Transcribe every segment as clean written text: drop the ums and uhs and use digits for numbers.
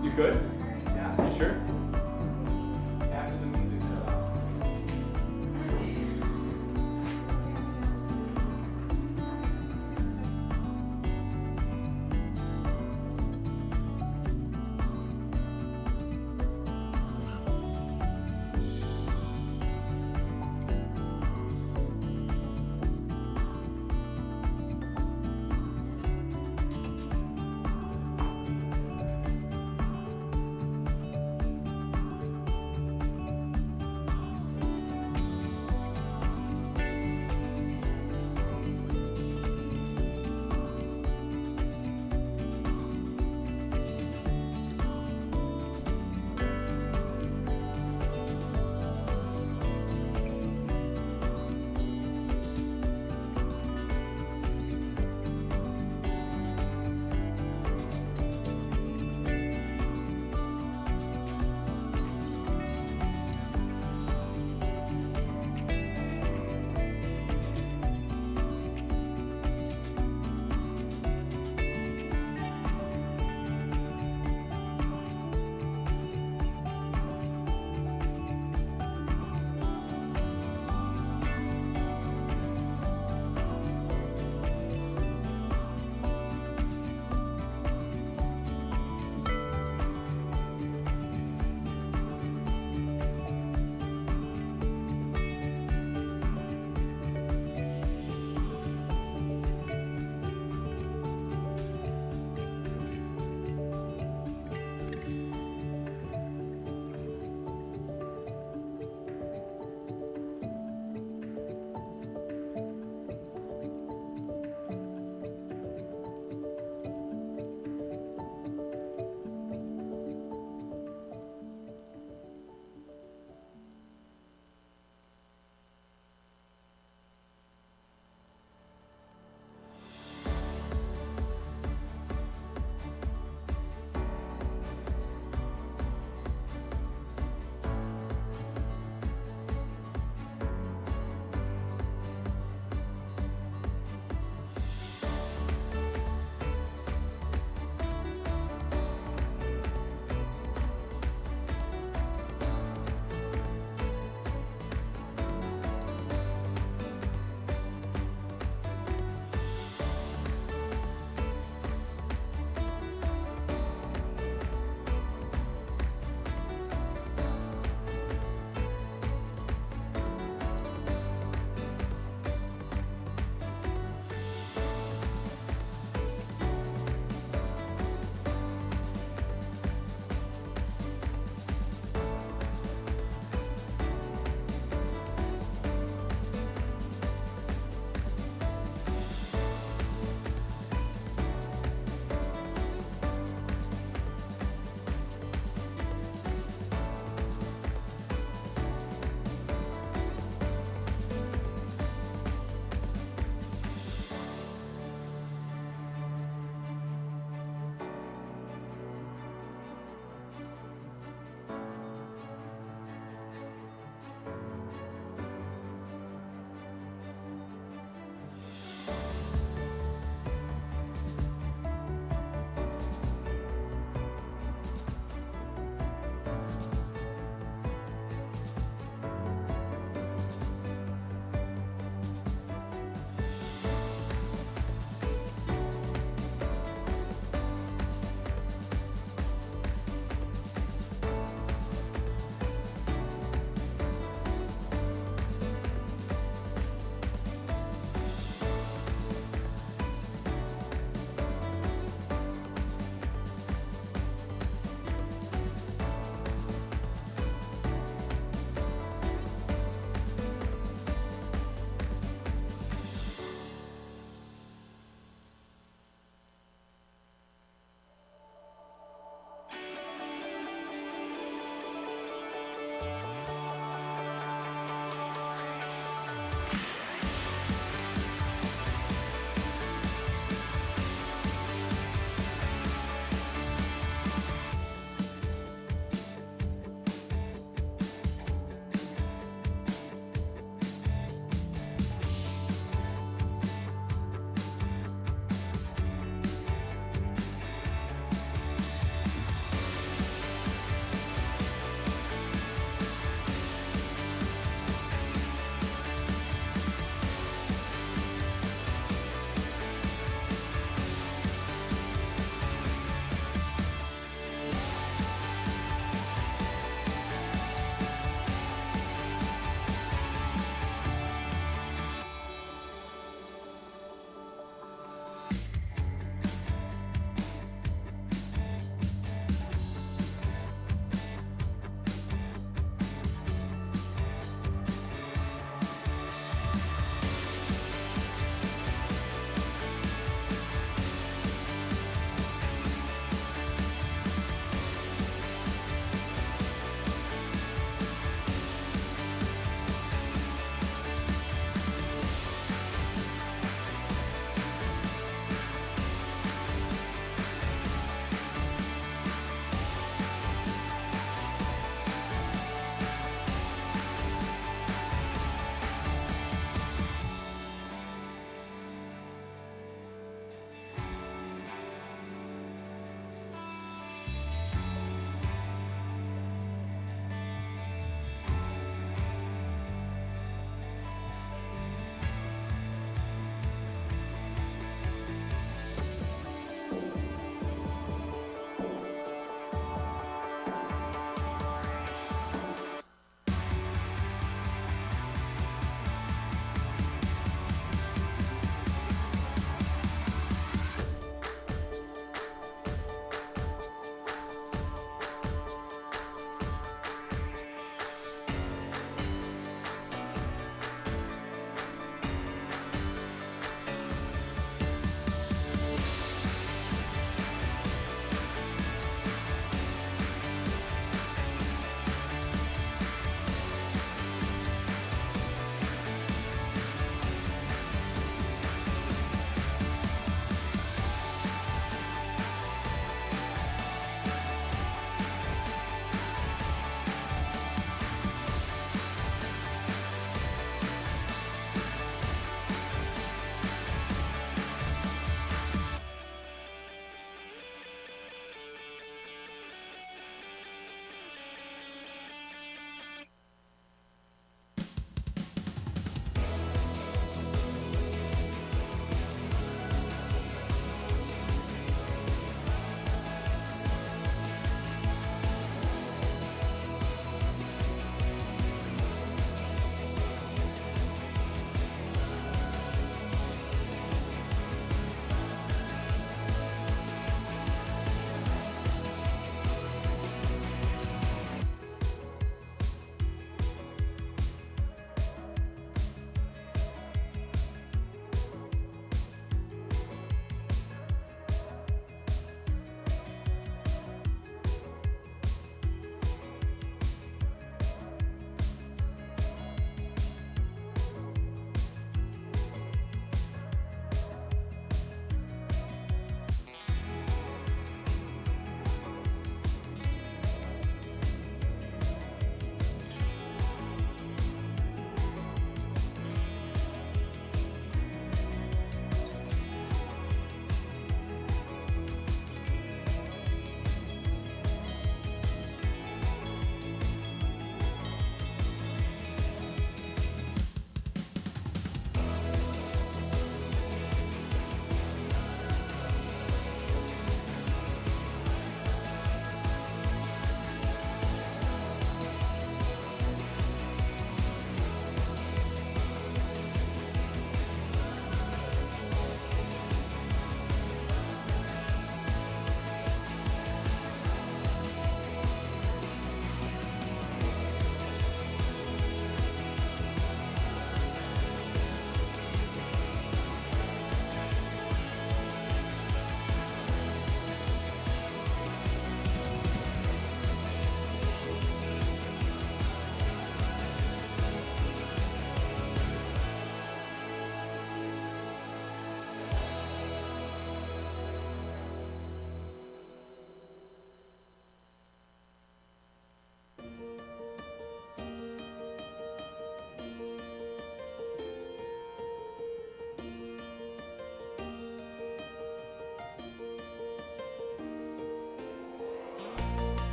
You good? Yeah. You sure? After the music.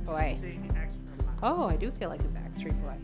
Boy. Sing extra loud. Oh, I do feel like a Backstreet Boy.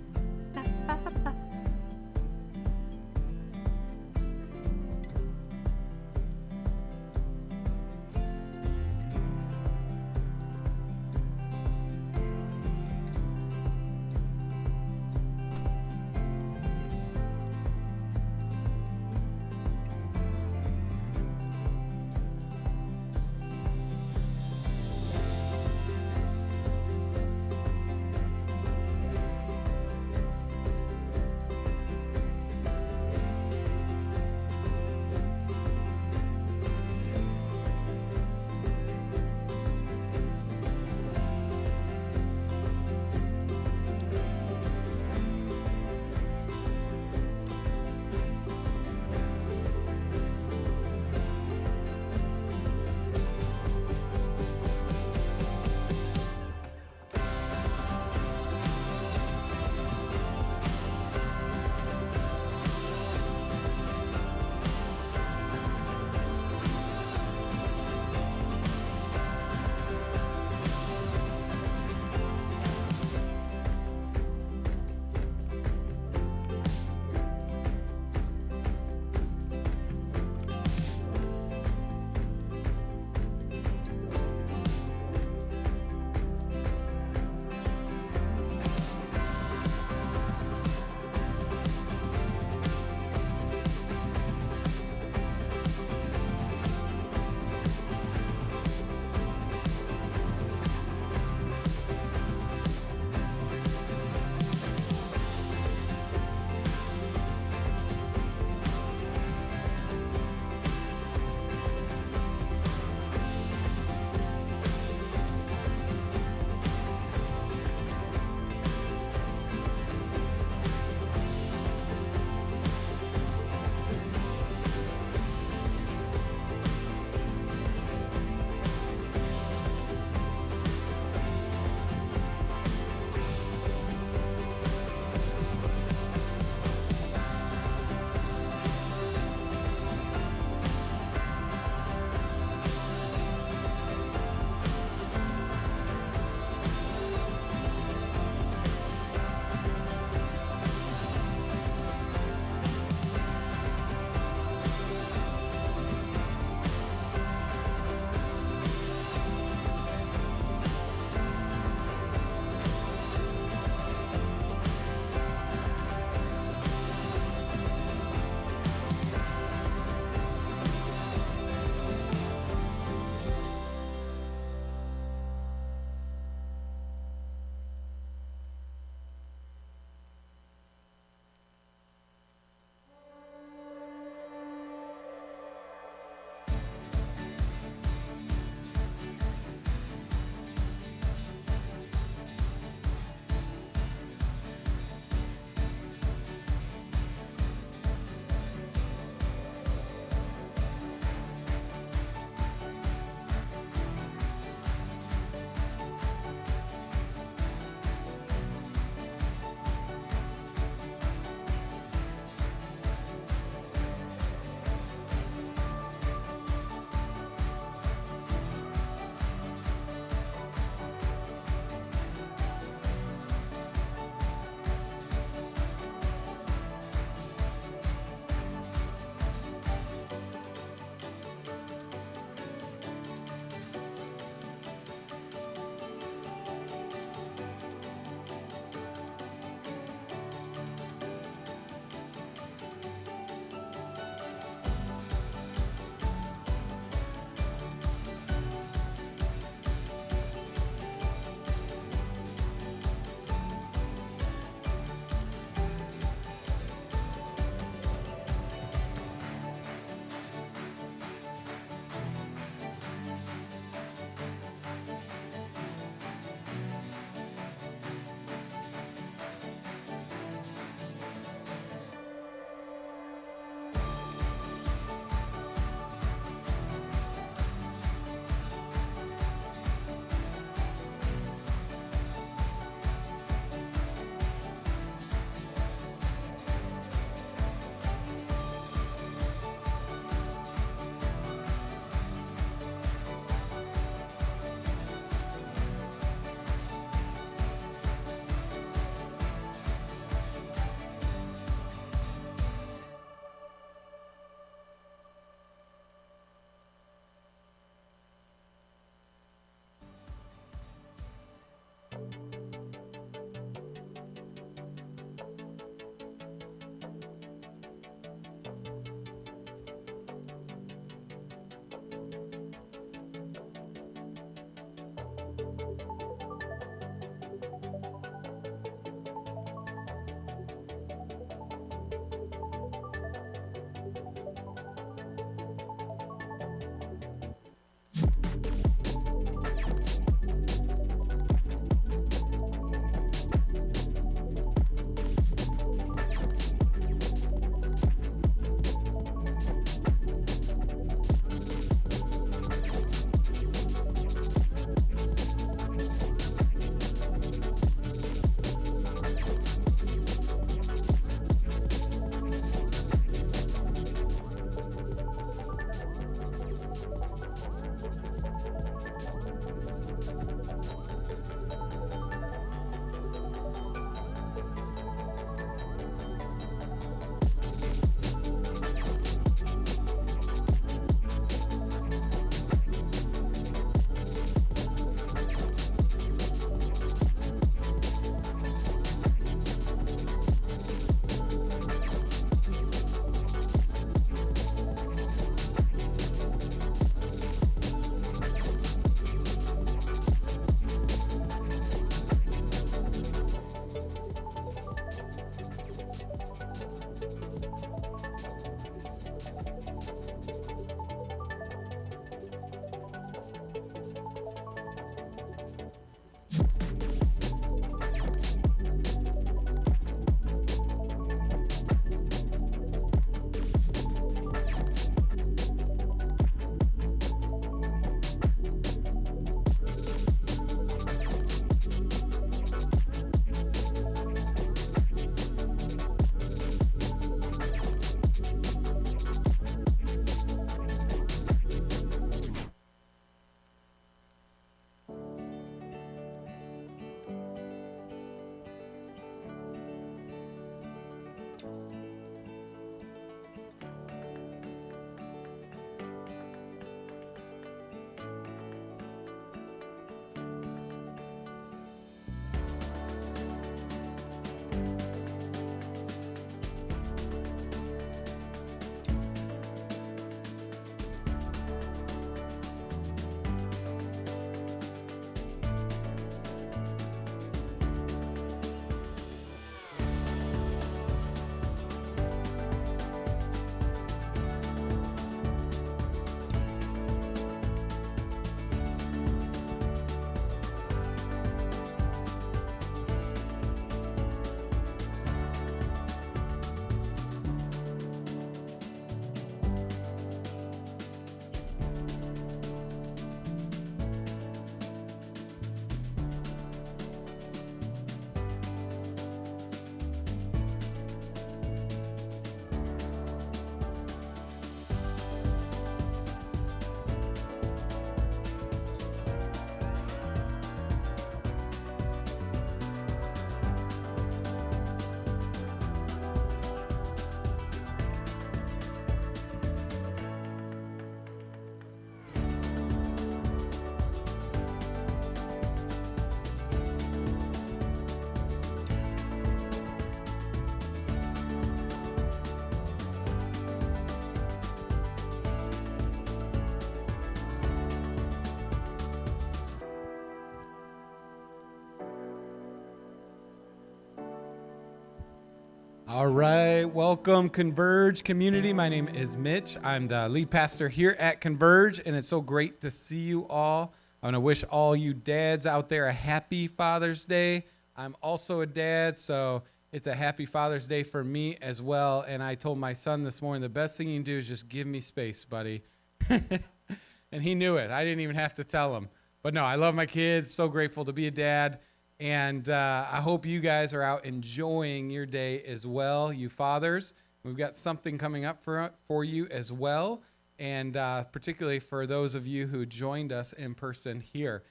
All right, welcome Converge community. My name is Mitch. I'm the lead pastor here at Converge, and it's so great to see you all. I want to wish all you dads out there a happy Father's Day. I'm also a dad, so it's a happy Father's Day for me as well. And I told my son this morning, the best thing you can do is just give me space, buddy. And he knew it. I didn't even have to tell him. But no, I love my kids. So grateful to be a dad. And I hope you guys are out enjoying your day as well, you fathers. We've got something coming up for you as well, and particularly for those of you who joined us in person here.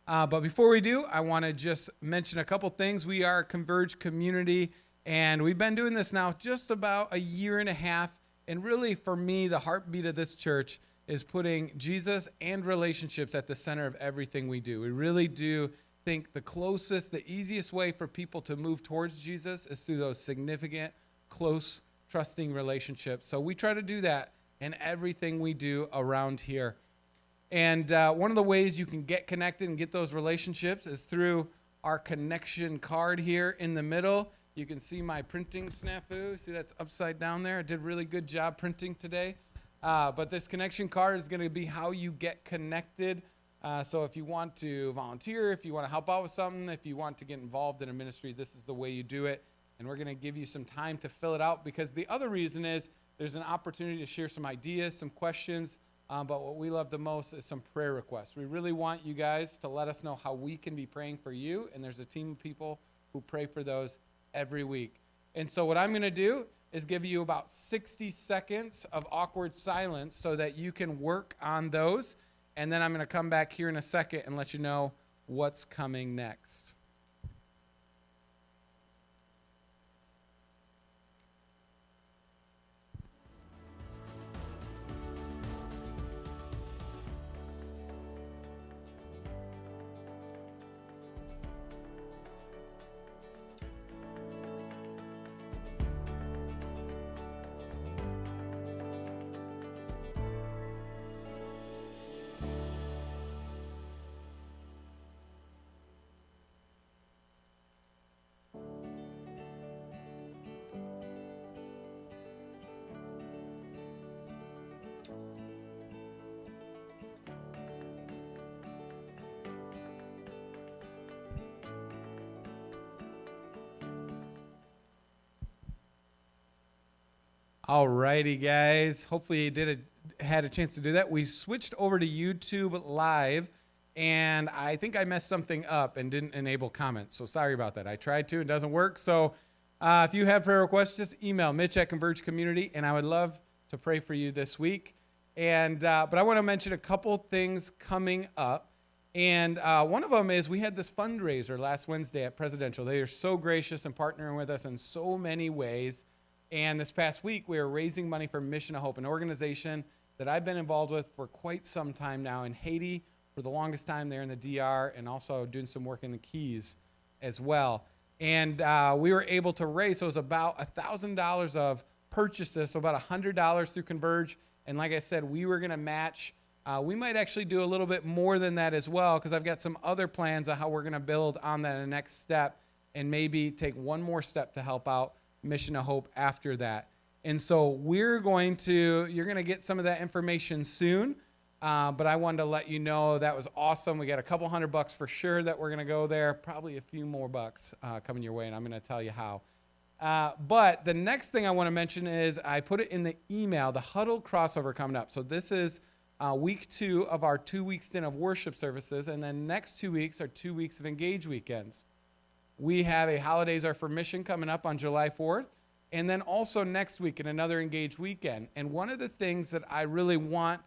But before we do, I want to just mention a couple things. We are a Converge community, and we've been doing this now just about a year and a half. And really, for me, the heartbeat of this church is putting Jesus and relationships at the center of everything we do. We really do think the closest, the easiest way for people to move towards Jesus is through those significant, close, trusting relationships. So we try to do that in everything we do around here. And one of the ways you can get connected and get those relationships is through our connection card here in the middle. You can see my printing snafu. See, that's upside down there. I did a really good job printing today. But this connection card is going to be how you get connected. So if you want to volunteer, if you want to help out with something, if you want to get involved in a ministry, this is the way you do it. And we're going to give you some time to fill it out, because the other reason is there's an opportunity to share some ideas, some questions. But what we love the most is some prayer requests. We really want you guys to let us know how we can be praying for you. And there's a team of people who pray for those every week. And so what I'm going to do is give you about 60 seconds of awkward silence so that you can work on those. And then I'm going to come back here in a second and let you know what's coming next. All righty, guys. Hopefully you had a chance to do that. We switched over to YouTube Live, and I think I messed something up and didn't enable comments. So sorry about that. I tried to. It doesn't work. So if you have prayer requests, just email Mitch at Converge Community, and I would love to pray for you this week. And but I want to mention a couple things coming up. And one of them is we had this fundraiser last Wednesday at Presidential. They are so gracious and partnering with us in so many ways. And this past week, we were raising money for Mission of Hope, an organization that I've been involved with for quite some time now in Haiti, for the longest time there in the DR, and also doing some work in the Keys as well. And we were able to raise, so it was about $1,000 of purchases, so about $100 through Converge. And like I said, we were going to match. We might actually do a little bit more than that as well, because I've got some other plans on how we're going to build on that in the next step and maybe take one more step to help out Mission of Hope after that. And so you're going to get some of that information soon, but I wanted to let you know that was awesome. We got a couple $100 for sure that we're going to go there, probably a few more bucks coming your way, and I'm going to tell you how. But the next thing I want to mention is I put it in the email, the Huddle crossover coming up. So this is week 2 of our 2-week stint of worship services, and then next 2 weeks are 2 weeks of Engage weekends. We have a Holidays Are for Mission coming up on July 4th, and then also next week in another Engage weekend. And one of the things that I really want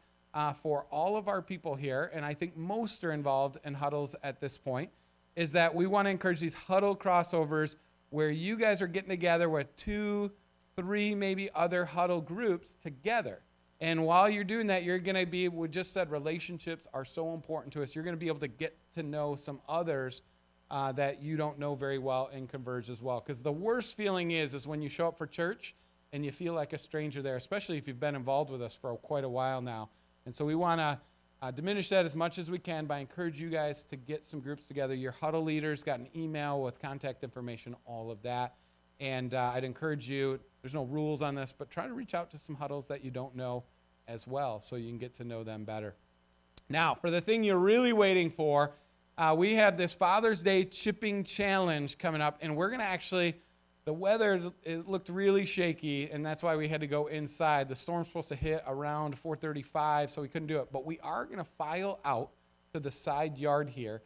for all of our people here, and I think most are involved in huddles at this point, is that we want to encourage these huddle crossovers where you guys are getting together with 2, 3, maybe other huddle groups together. And while you're doing that, you're going to be, we just said relationships are so important to us. You're going to be able to get to know some others that you don't know very well in Converge as well. Because the worst feeling is when you show up for church and you feel like a stranger there, especially if you've been involved with us for quite a while now. And so we want to diminish that as much as we can by encouraging you guys to get some groups together. Your huddle leaders got an email with contact information, all of that. And I'd encourage you, there's no rules on this, but try to reach out to some huddles that you don't know as well so you can get to know them better. Now, for the thing you're really waiting for, we have this Father's Day chipping challenge coming up, and we're going to actually, the weather, it looked really shaky, and that's why we had to go inside. The storm's supposed to hit around 4:35, so we couldn't do it. But we are going to file out to the side yard here,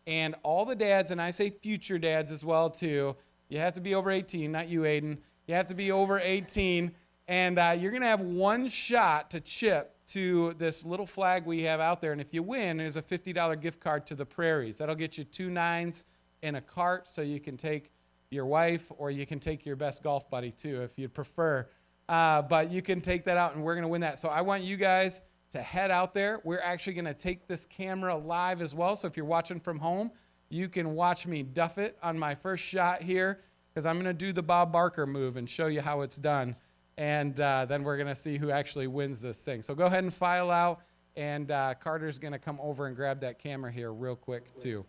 and all the dads, and I say future dads as well too, you have to be over 18, not you, Aiden. You have to be over 18, and you're going to have one shot to chip to this little flag we have out there, and if you win, there's a $50 gift card to the Prairies. That'll get you 2 9s in a cart, so you can take your wife, or you can take your best golf buddy too, if you'd prefer. But you can take that out, and we're going to win that. So I want you guys to head out there. We're actually going to take this camera live as well, so if you're watching from home, you can watch me duff it on my first shot here, because I'm going to do the Bob Barker move and show you how it's done. And then we're going to see who actually wins this thing. So go ahead and file out, and Carter's going to come over and grab that camera here real quick, too.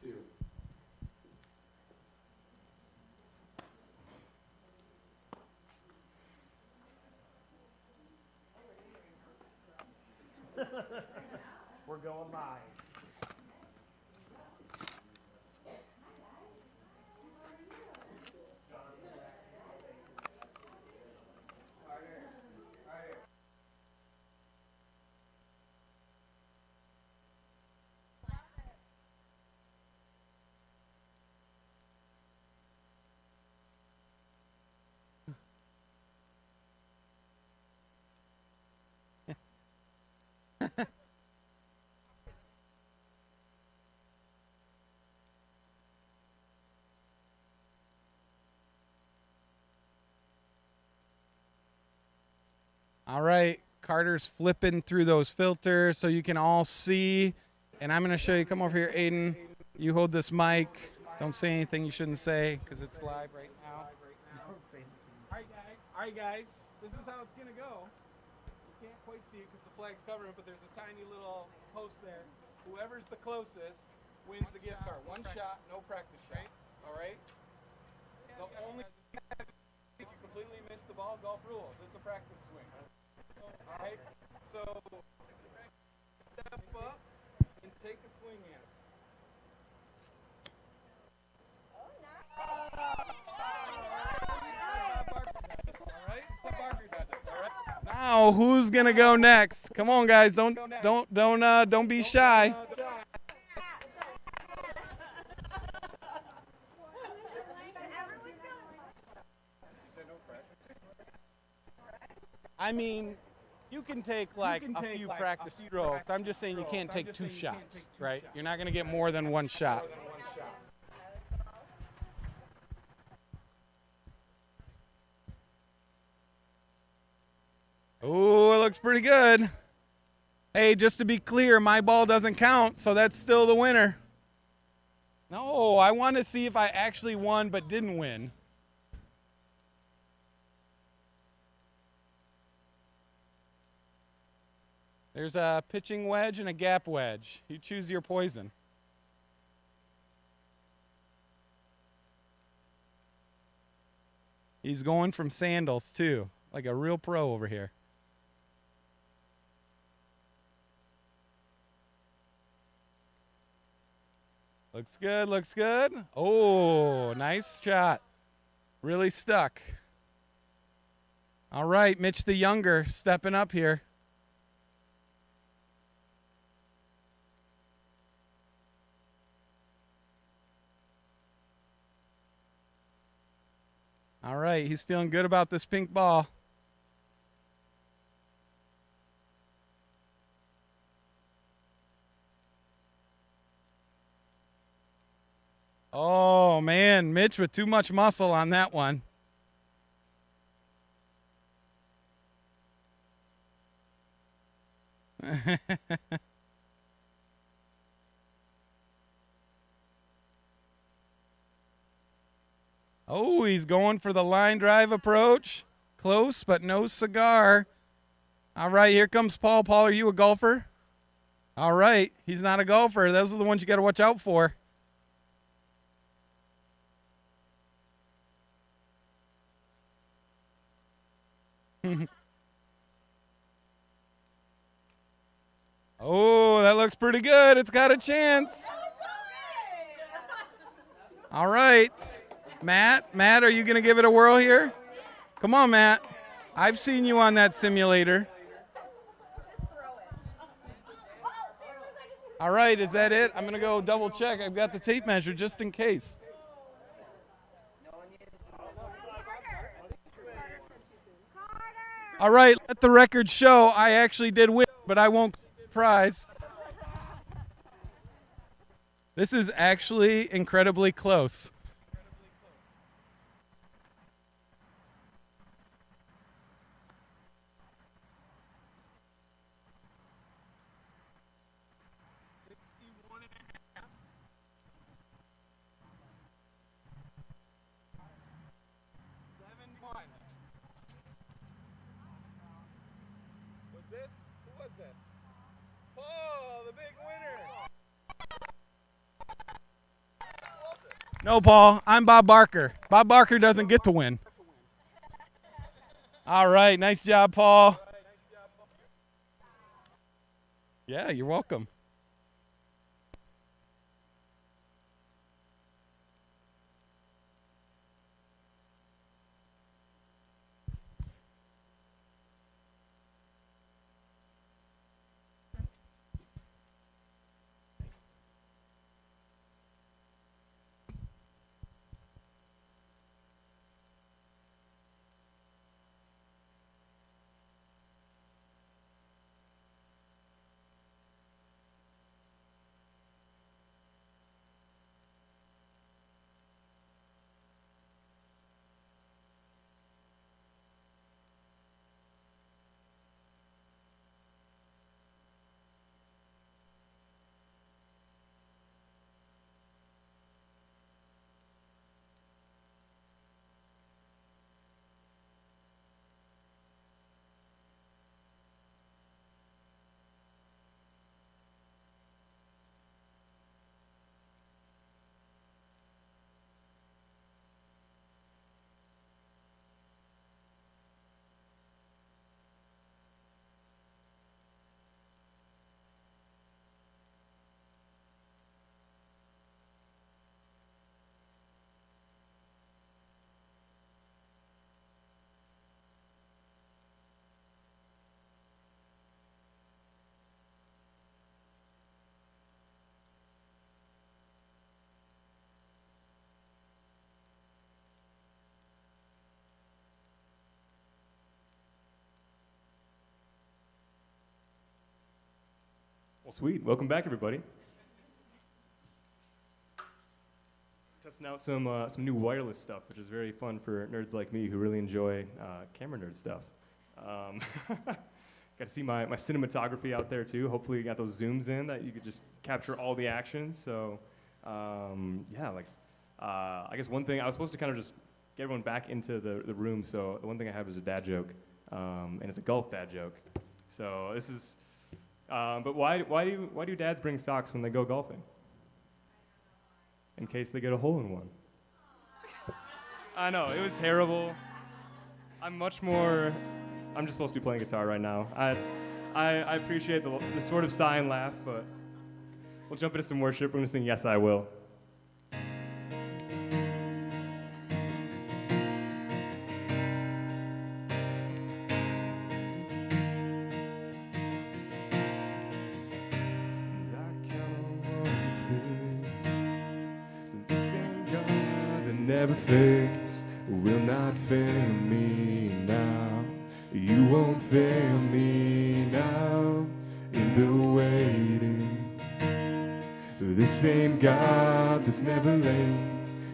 We're going live. All right, Carter's flipping through those filters so you can all see. And I'm going to show you. Come over here, Aiden. You hold this mic. Don't say anything you shouldn't say because it's live right now. All right, guys. This is how it's going to go. You can't quite see it because the flag's covering it, but there's a tiny little post there. Whoever's the closest wins the gift card. One shot, no practice shots. All right? The only if you completely miss the ball, golf rules. It's a practice swing. All right? So step up and take a swing at it. Now, who's gonna go next? Come on, guys! Don't be shy. I mean, you can take like a few practice strokes. I'm just saying you can't take 2 shots, right? You're not gonna get more than 1 shot. Oh, it looks pretty good. Hey, just to be clear, my ball doesn't count, so that's still the winner. No, I want to see if I actually won but didn't win. There's a pitching wedge and a gap wedge. You choose your poison. He's going from sandals, too, like a real pro over here. Looks good, looks good. Oh, nice shot. Really stuck. All right, Mitch the Younger stepping up here. All right, he's feeling good about this pink ball. Oh, man, Mitch with too much muscle on that one. Oh, he's going for the line drive approach. Close, but no cigar. All right, here comes Paul. Paul, are you a golfer? All right, he's not a golfer. Those are the ones you got to watch out for. Oh, that looks pretty good. It's got a chance. All right. Matt, are you going to give it a whirl here? Come on, Matt. I've seen you on that simulator. All right, is that it? I'm going to go double check. I've got the tape measure just in case. All right, let the record show I actually did win, but I won't claim the prize. This is actually incredibly close. Who was this? Paul, the big winner. No, Paul, I'm Bob Barker. Bob Barker doesn't get to win. All right, nice job, Paul. Yeah, you're welcome. Well, sweet. Welcome back, everybody. Testing out some new wireless stuff, which is very fun for nerds like me who really enjoy camera nerd stuff. Got to see my cinematography out there too. Hopefully you got those zooms in that you could just capture all the action. So yeah, I guess one thing, I was supposed to kind of just get everyone back into the room. So the one thing I have is a dad joke, and it's a golf dad joke. So this is, but why do dads bring socks when they go golfing? In case they get a hole in one. I know, it was terrible. I'm just supposed to be playing guitar right now. I appreciate the sort of sigh and laugh, but we'll jump into some worship. We're going to sing Yes, I Will. Never fails, will not fail me now. You won't fail me now in the waiting. The same God that's never late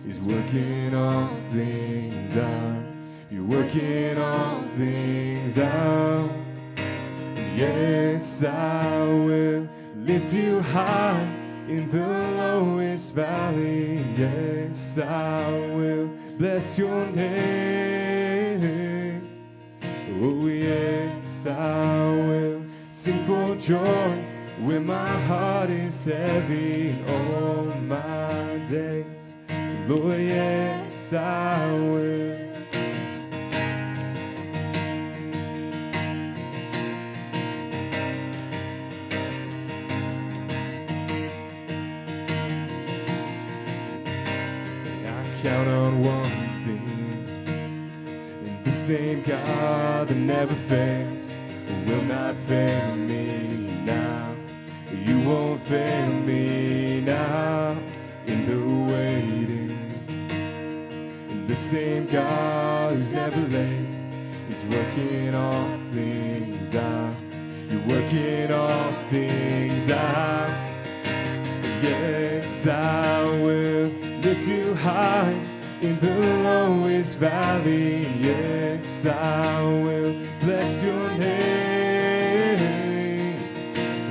is working all things out. You're working all things out. Yes, I will lift you high in the lowest valley. Yes, I will bless your name. Oh, yes, I will sing for joy when my heart is heavy all my days. Lord, yes, I will. count on one thing. And the same God that never fails will not fail me now. You won't fail me now in the waiting. And the same God who's never late is working all things out. You're working all things out. Yes, I will lift you high in the lowest valley. Yes, I will bless your name.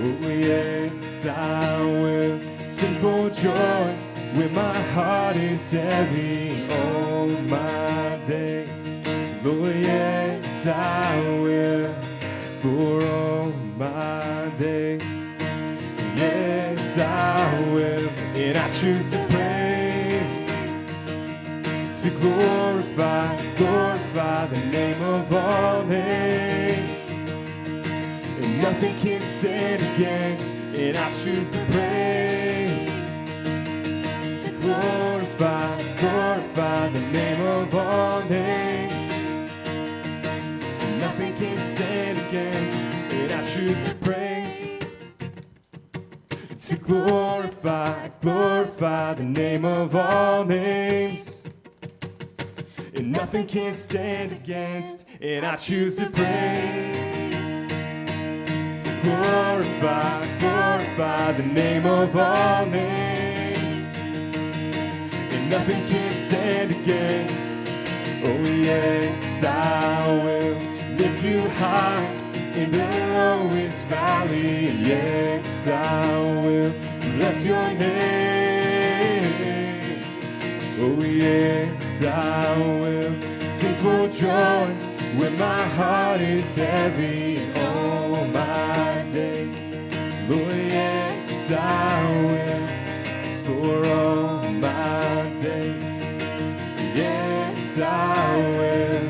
Oh, yes, I will sing for joy when my heart is heavy all my days. Lord, yes, I will for all my days. Yes, I will, and I choose to praise, to glorify the name of all names. And nothing can stand against, and I choose to praise, to glorify the name of all names. And nothing can stand against, and I choose to praise, to glorify the name of all names. And nothing can stand against, and I choose to praise, to glorify the name of all names. And nothing can stand against. Oh yes, I will lift you high in the lowest valley. Yes, I will bless your name. Oh yes, I will sing for joy when my heart is heavy all my days. Lord, yes, I will for all my days. Yes, I will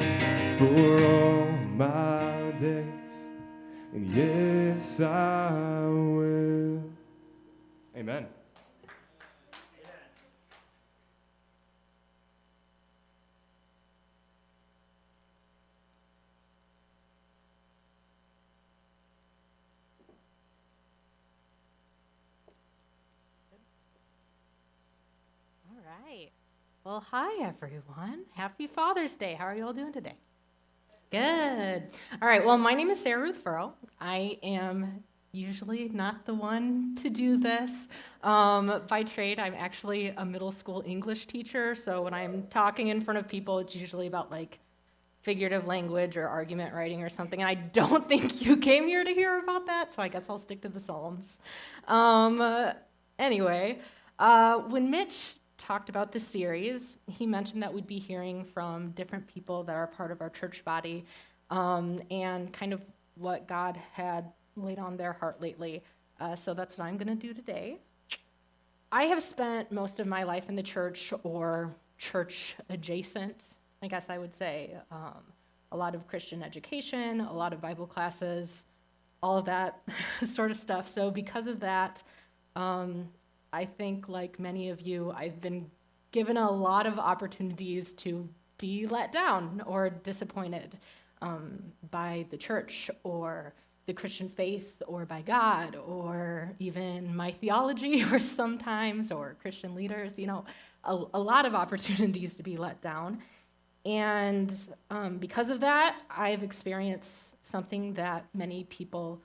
for all my days. And yes, I will. Amen. All right. Well, hi, everyone. Happy Father's Day. How are you all doing today? Good. All right. Well, my name is Sarah Ruth Furrow. I am usually not the one to do this. By trade, I'm actually a middle school English teacher. So when I'm talking in front of people, it's usually about like figurative language or argument writing or something. And I don't think you came here to hear about that. So I guess I'll stick to the Psalms. Anyway, when Mitch talked about the series, he mentioned that we'd be hearing from different people that are part of our church body, and kind of what God had laid on their heart lately. So that's what I'm going to do today. I have spent most of my life in the church or church adjacent, I guess I would say. A lot of Christian education, a lot of Bible classes, all of that sort of stuff. So because of that, I think, like many of you, I've been given a lot of opportunities to be let down or disappointed by the church or the Christian faith or by God or even my theology or sometimes or Christian leaders, a lot of opportunities to be let down. And because of that, I've experienced something that many people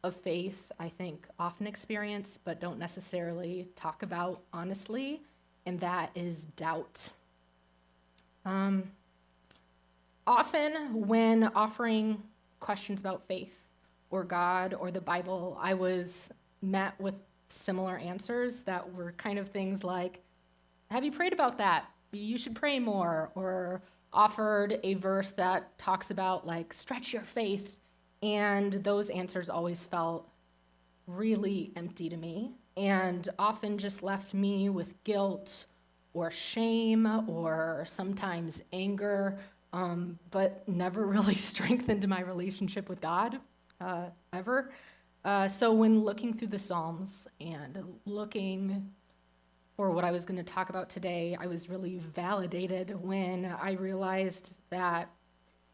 of faith, I think, often experience, but don't necessarily talk about honestly, and that is doubt. Often, when offering questions about faith or God or the Bible, I was met with similar answers that were kind of things like, have you prayed about that? You should pray more, or offered a verse that talks about, like, stretch your faith. And those answers always felt really empty to me and often just left me with guilt or shame or sometimes anger, but never really strengthened my relationship with God ever. So when looking through the Psalms and looking for what I was going to talk about today, I was really validated when I realized that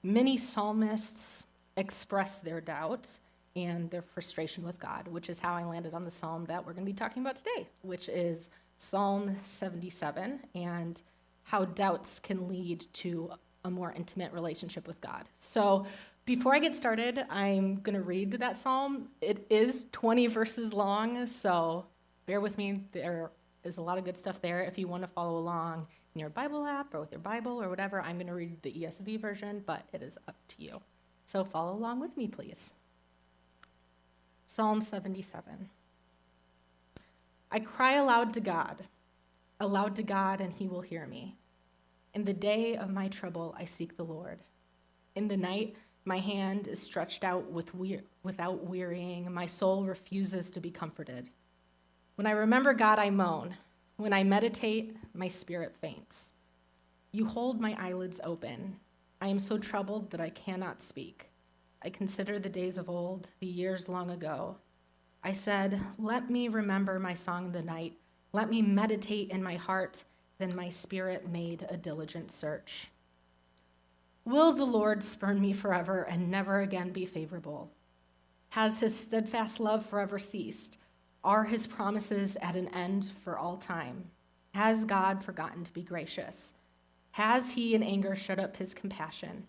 many psalmists express their doubts and their frustration with God, which is how I landed on the psalm that we're going to be talking about today, which is Psalm 77, and how doubts can lead to a more intimate relationship with God. So before I get started, I'm going to read that psalm. It is 20 verses long, so bear with me. There is a lot of good stuff there. If you want to follow along in your Bible app or with your Bible or whatever, I'm going to read the ESV version, but it is up to you. So follow along with me, please. Psalm 77. I cry aloud to God, and he will hear me. In the day of my trouble, I seek the Lord. In the night, my hand is stretched out without wearying. My soul refuses to be comforted. When I remember God, I moan. When I meditate, my spirit faints. You hold my eyelids open. I am so troubled that I cannot speak. I consider the days of old, the years long ago. I said, let me remember my song in the night. Let me meditate in my heart. Then my spirit made a diligent search. Will the Lord spurn me forever and never again be favorable? Has his steadfast love forever ceased? Are his promises at an end for all time? Has God forgotten to be gracious? Has he in anger shut up his compassion?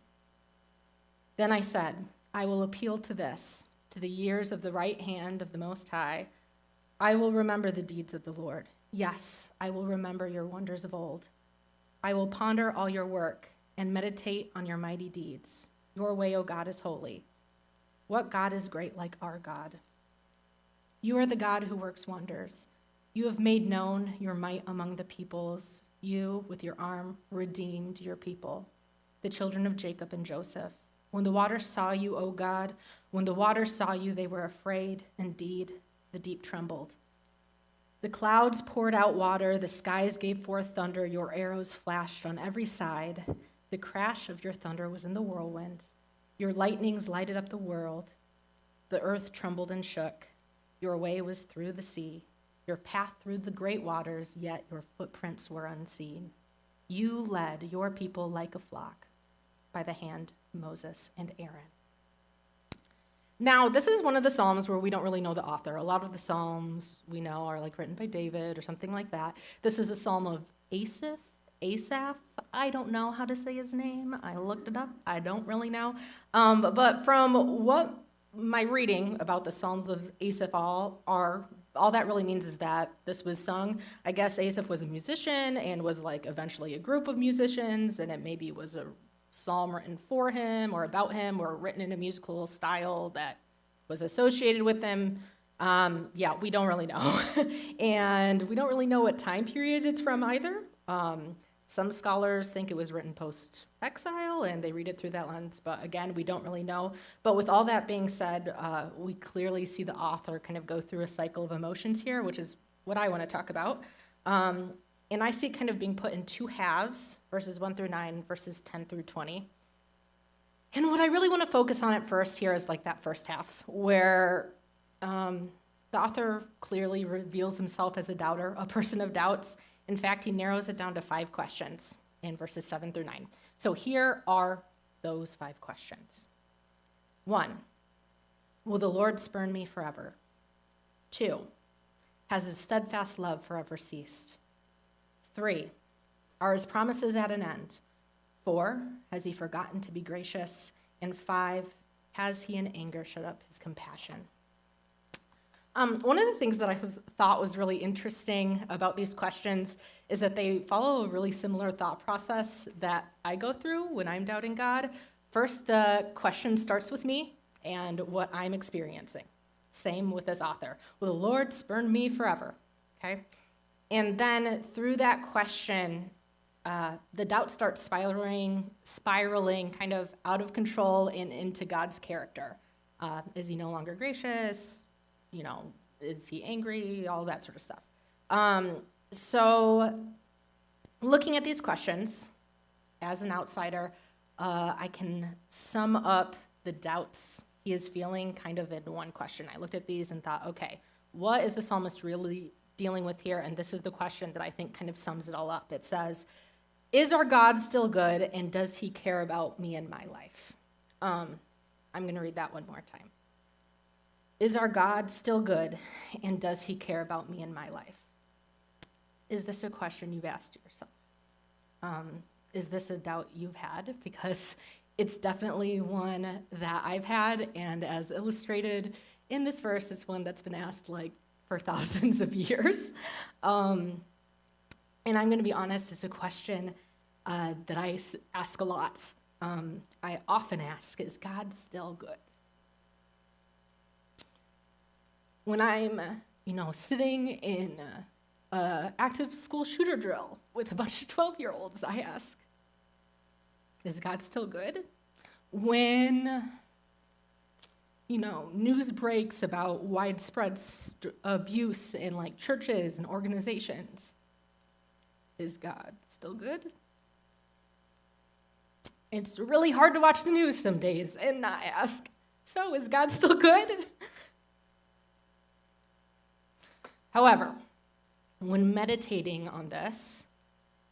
Then I said, I will appeal to this, to the years of the right hand of the Most High. I will remember the deeds of the Lord. Yes, I will remember your wonders of old. I will ponder all your work and meditate on your mighty deeds. Your way, O God, is holy. What God is great like our God? You are the God who works wonders. You have made known your might among the peoples. You, with your arm, redeemed your people, the children of Jacob and Joseph. When the waters saw you, O God, when the waters saw you, they were afraid. Indeed, the deep trembled. The clouds poured out water. The skies gave forth thunder. Your arrows flashed on every side. The crash of your thunder was in the whirlwind. Your lightnings lighted up the world. The earth trembled and shook. Your way was through the sea, your path through the great waters, yet your footprints were unseen. You led your people like a flock by the hand of Moses and Aaron. Now, this is one of the Psalms where we don't really know the author. A lot of the Psalms we know are like written by David or something like that. This is a Psalm of Asaph. I don't know how to say his name. I looked it up. I don't really know. But from what my reading about the Psalms of Asaph all that really means is that this was sung. I guess Asaph was a musician and was like eventually a group of musicians, and it maybe was a psalm written for him or about him or written in a musical style that was associated with him. We don't really know. And we don't really know what time period it's from either. Some scholars think it was written post-exile, and they read it through that lens, but again, we don't really know. But with all that being said, we clearly see the author kind of go through a cycle of emotions here, which is what I want to talk about. And I see it kind of being put in two halves, verses 1 through 9, verses 10 through 20. And what I really want to focus on at first here is like that first half, where the author clearly reveals himself as a doubter, a person of doubts. In fact, he narrows it down to 5 questions in verses 7 through 9. So here are those 5 questions. 1, will the Lord spurn me forever? 2, has his steadfast love forever ceased? 3, are his promises at an end? 4, has he forgotten to be gracious? And 5, has he in anger shut up his compassion? One of the things that I thought was really interesting about these questions is that they follow a really similar thought process that I go through when I'm doubting God. First, the question starts with me and what I'm experiencing. Same with this author. Will the Lord spurn me forever? Okay? And then through that question, the doubt starts spiraling kind of out of control and into God's character. Is he no longer gracious? Is he angry? All that sort of stuff. So looking at these questions, as an outsider, I can sum up the doubts he is feeling kind of in one question. I looked at these and thought, okay, what is the psalmist really dealing with here, and this is the question that I think kind of sums it all up. It says, is our God still good, and does he care about me and my life? I'm going to read that one more time. Is our God still good, and does he care about me and my life? Is this a question you've asked yourself? Is this a doubt you've had? Because it's definitely one that I've had, and as illustrated in this verse, it's one that's been asked like for thousands of years. And I'm going to be honest, it's a question that I ask a lot. I often ask, is God still good? When I'm, sitting in an active school shooter drill with a bunch of 12-year-olds, I ask, is God still good? When, news breaks about widespread abuse in like churches and organizations, is God still good? It's really hard to watch the news some days and not ask, so is God still good? However, when meditating on this,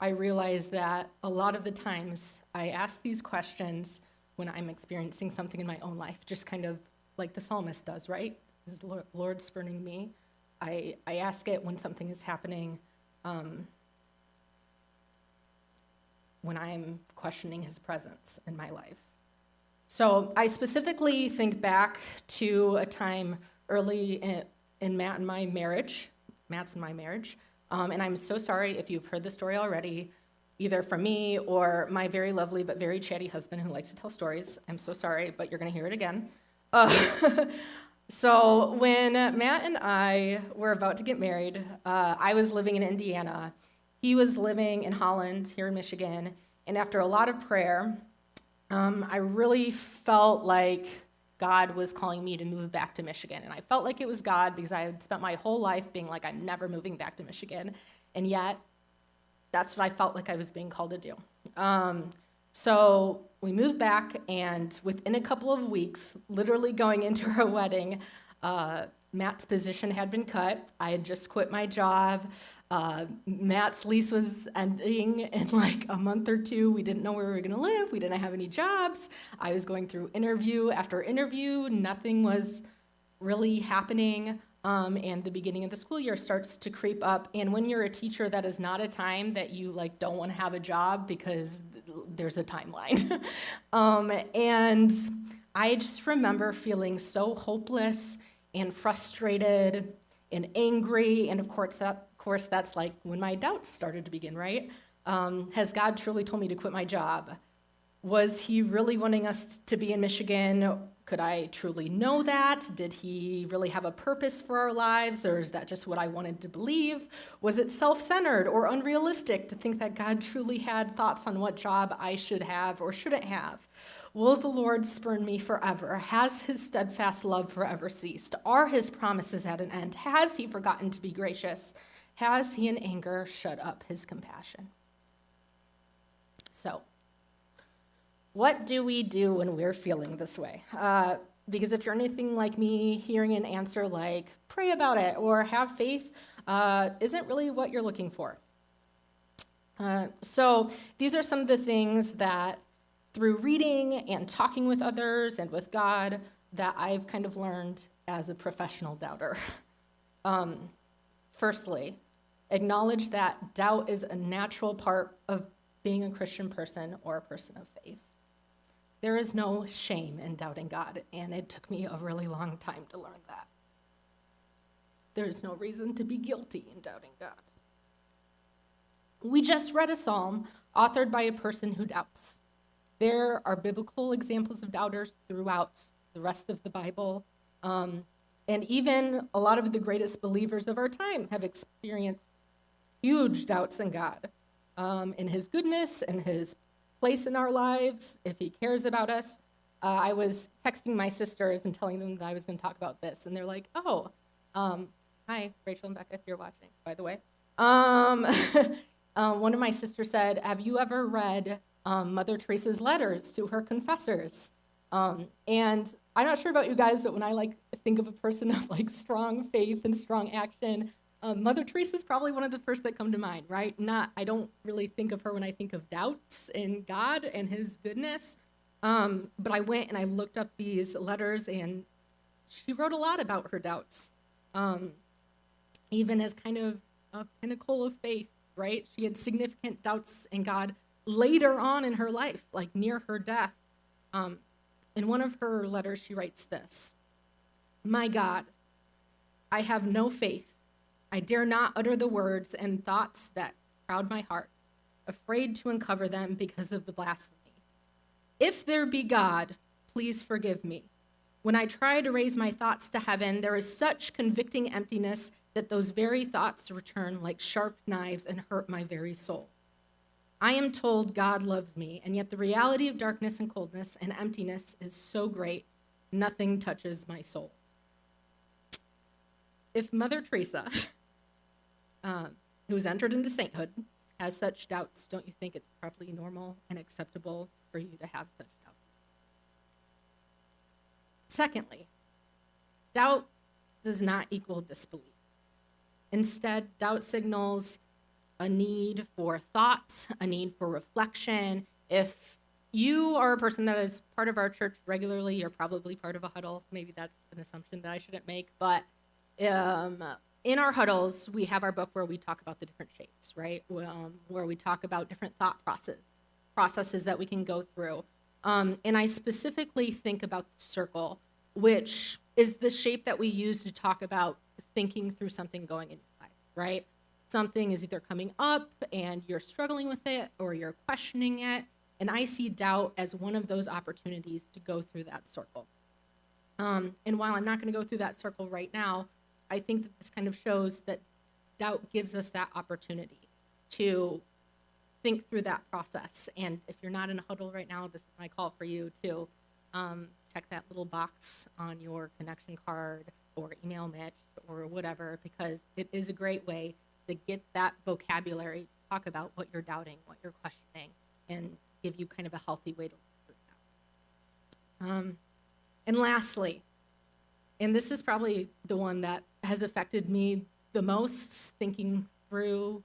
I realize that a lot of the times I ask these questions when I'm experiencing something in my own life, just kind of like the psalmist does, right? Is the Lord spurning me? I ask it when something is happening, when I'm questioning his presence in my life. So I specifically think back to a time early in Matt's and my marriage, and I'm so sorry if you've heard the story already, either from me or my very lovely but very chatty husband who likes to tell stories. I'm so sorry, but you're going to hear it again. So when Matt and I were about to get married, I was living in Indiana. He was living in Holland, here in Michigan, and after a lot of prayer, I really felt like God was calling me to move back to Michigan. And I felt like it was God because I had spent my whole life being like, I'm never moving back to Michigan. And yet, that's what I felt like I was being called to do. So we moved back, and within a couple of weeks, literally going into our wedding, Matt's position had been cut. I had just quit my job. Matt's lease was ending in like a month or two. We didn't know where we were going to live. We didn't have any jobs. I was going through interview after interview. Nothing was really happening. And the beginning of the school year starts to creep up. And when you're a teacher, that is not a time that you like don't want to have a job because there's a timeline. And I just remember feeling so hopeless and frustrated and angry. And of course, that's like when my doubts started to begin, right? Has God truly told me to quit my job? Was he really wanting us to be in Michigan? Could I truly know that? Did he really have a purpose for our lives, or is that just what I wanted to believe? Was it self-centered or unrealistic to think that God truly had thoughts on what job I should have or shouldn't have? Will the Lord spurn me forever? Has his steadfast love forever ceased? Are his promises at an end? Has he forgotten to be gracious? Has he in anger shut up his compassion? So, what do we do when we're feeling this way? Because if you're anything like me, hearing an answer like, pray about it or have faith, isn't really what you're looking for. So these are some of the things that through reading and talking with others and with God that I've kind of learned as a professional doubter. Firstly, acknowledge that doubt is a natural part of being a Christian person or a person of faith. There is no shame in doubting God, and it took me a really long time to learn that. There is no reason to be guilty in doubting God. We just read a psalm authored by a person who doubts. There are biblical examples of doubters throughout the rest of the Bible, and even a lot of the greatest believers of our time have experienced huge doubts in God, in his goodness and his place in our lives, if he cares about us. I was texting my sisters and telling them that I was going to talk about this, and they're like, oh, hi, Rachel and Becca, if you're watching, by the way. One of my sisters said, have you ever read Mother Teresa's letters to her confessors? And I'm not sure about you guys, but when I think of a person of strong faith and strong action, Mother Teresa is probably one of the first that come to mind, right? I don't really think of her when I think of doubts in God and his goodness. But I went and I looked up these letters, and she wrote a lot about her doubts, even as kind of a pinnacle of faith, right? She had significant doubts in God later on in her life, like near her death. In one of her letters, she writes this: "My God, I have no faith. I dare not utter the words and thoughts that crowd my heart, afraid to uncover them because of the blasphemy. If there be God, please forgive me. When I try to raise my thoughts to heaven, there is such convicting emptiness that those very thoughts return like sharp knives and hurt my very soul. I am told God loves me, and yet the reality of darkness and coldness and emptiness is so great, nothing touches my soul." If Mother Teresa, who was entered into sainthood, has such doubts, don't you think it's probably normal and acceptable for you to have such doubts? Secondly, doubt does not equal disbelief. Instead, doubt signals a need for thought, a need for reflection. If you are a person that is part of our church regularly, you're probably part of a huddle. Maybe that's an assumption that I shouldn't make, but in our huddles, we have our book where we talk about the different shapes, right? Where we talk about different thought processes that we can go through. And I specifically think about the circle, which is the shape that we use to talk about thinking through something going in your life, right? Something is either coming up and you're struggling with it or you're questioning it. And I see doubt as one of those opportunities to go through that circle. And while I'm not going to go through that circle right now, I think that this kind of shows that doubt gives us that opportunity to think through that process. And if you're not in a huddle right now, this is my call for you to check that little box on your connection card or email Mitch or whatever, because it is a great way to get that vocabulary to talk about what you're doubting, what you're questioning, and give you kind of a healthy way to look through that. And lastly, and this is probably the one that has affected me the most, thinking through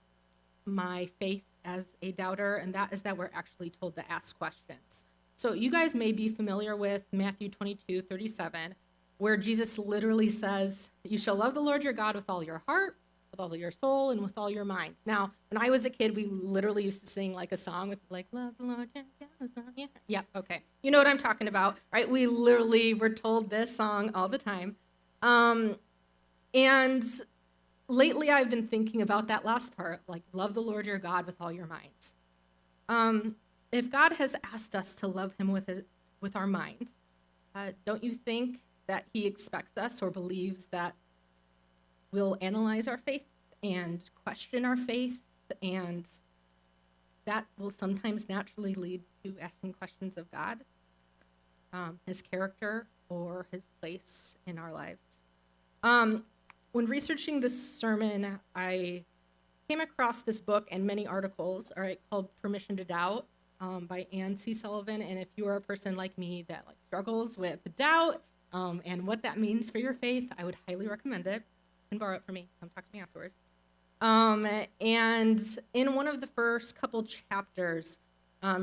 my faith as a doubter, and that is that we're actually told to ask questions. So you guys may be familiar with Matthew 22:37, where Jesus literally says, "You shall love the Lord your God with all your heart, with all your soul, and with all your mind." Now, when I was a kid, we literally used to sing like a song with like, "Love the Lord your God with all your heart." Yeah, okay. You know what I'm talking about, right? We literally were told this song all the time. And lately I've been thinking about that last part, like, love the Lord your God with all your mind. If God has asked us to love him with our minds, don't you think that he expects us or believes that we'll analyze our faith and question our faith, and that will sometimes naturally lead to asking questions of God, his character, or his place in our lives? When researching this sermon, I came across this book and many articles, called Permission to Doubt, by Anne C. Sullivan. And if you are a person like me that struggles with doubt and what that means for your faith, I would highly recommend it. You can borrow it from me. Come talk to me afterwards. And in one of the first couple chapters,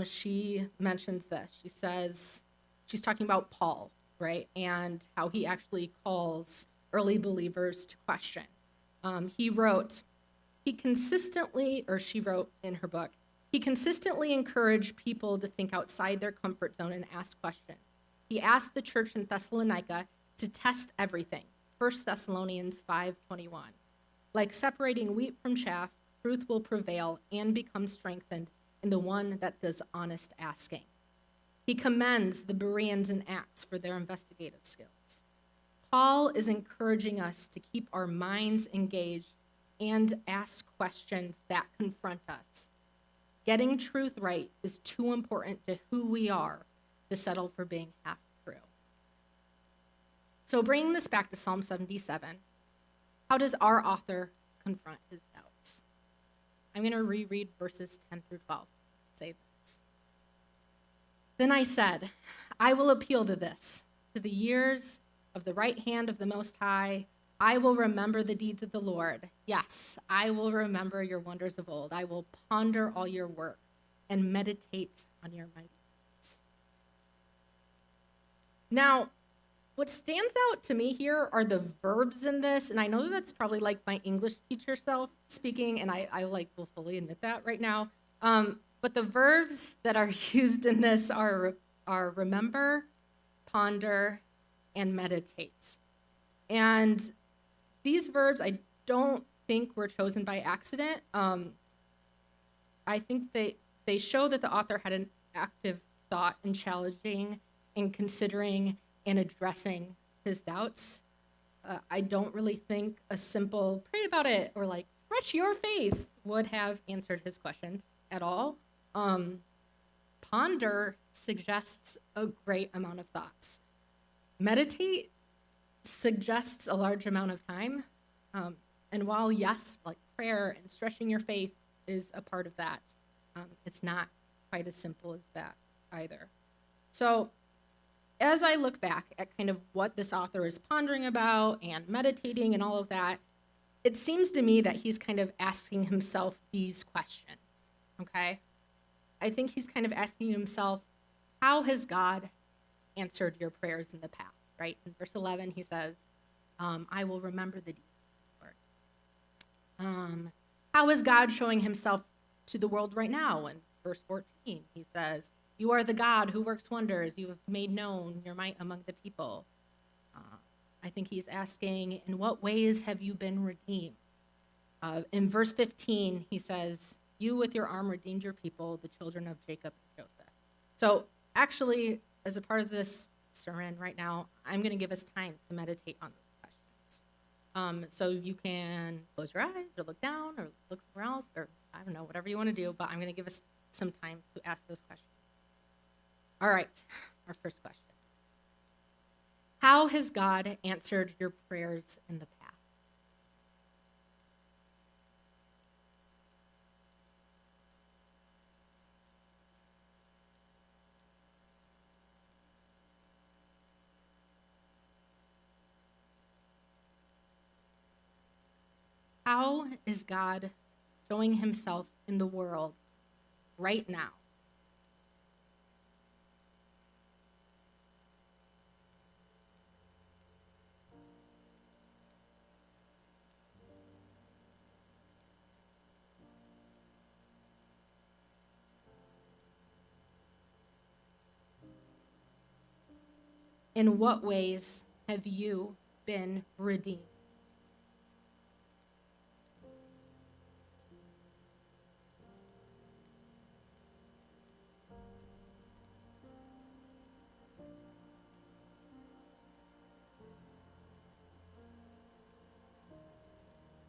she mentions this. She says, she's talking about Paul, right? And how he actually calls early believers to question. She wrote in her book, he consistently encouraged people to think outside their comfort zone and ask questions. He asked the church in Thessalonica to test everything. 1 Thessalonians 5:21. Like separating wheat from chaff, truth will prevail and become strengthened in the one that does honest asking. He commends the Bereans in Acts for their investigative skills. Paul is encouraging us to keep our minds engaged and ask questions that confront us. Getting truth right is too important to who we are to settle for being half true. So bringing this back to Psalm 77, how does our author confront his doubts? I'm going to reread verses 10 through 12. Say this. Then I said, I will appeal to this, to the years of the right hand of the Most High. I will remember the deeds of the Lord. Yes, I will remember your wonders of old. I will ponder all your work and meditate on your mighty deeds. Now, what stands out to me here are the verbs in this, and I know that that's probably like my English teacher self speaking, and I like will fully admit that right now. But the verbs that are used in this are remember, ponder, and meditate. And these verbs, I don't think were chosen by accident. I think they show that the author had an active thought in challenging and considering and addressing his doubts. I don't really think a simple pray about it or like stretch your faith would have answered his questions at all. Ponder suggests a great amount of thoughts. Meditate suggests a large amount of time. And while, yes, like prayer and stretching your faith is a part of that, it's not quite as simple as that either. So as I look back at kind of what this author is pondering about and meditating and all of that, it seems to me that he's kind of asking himself these questions, okay? I think he's kind of asking himself, how has God answered your prayers in the past, right? In verse 11, he says, I will remember the deeds of the Lord. How is God showing himself to the world right now? In verse 14, he says, you are the God who works wonders. You have made known your might among the people. I think he's asking, in what ways have you been redeemed? In verse 15, he says, you with your arm redeemed your people, the children of Jacob and Joseph. So actually, as a part of this sermon right now, I'm going to give us time to meditate on those questions. So you can close your eyes or look down or look somewhere else or I don't know, whatever you want to do, but I'm going to give us some time to ask those questions. All right, our first question. How has God answered your prayers in the past? How is God showing himself in the world right now? In what ways have you been redeemed?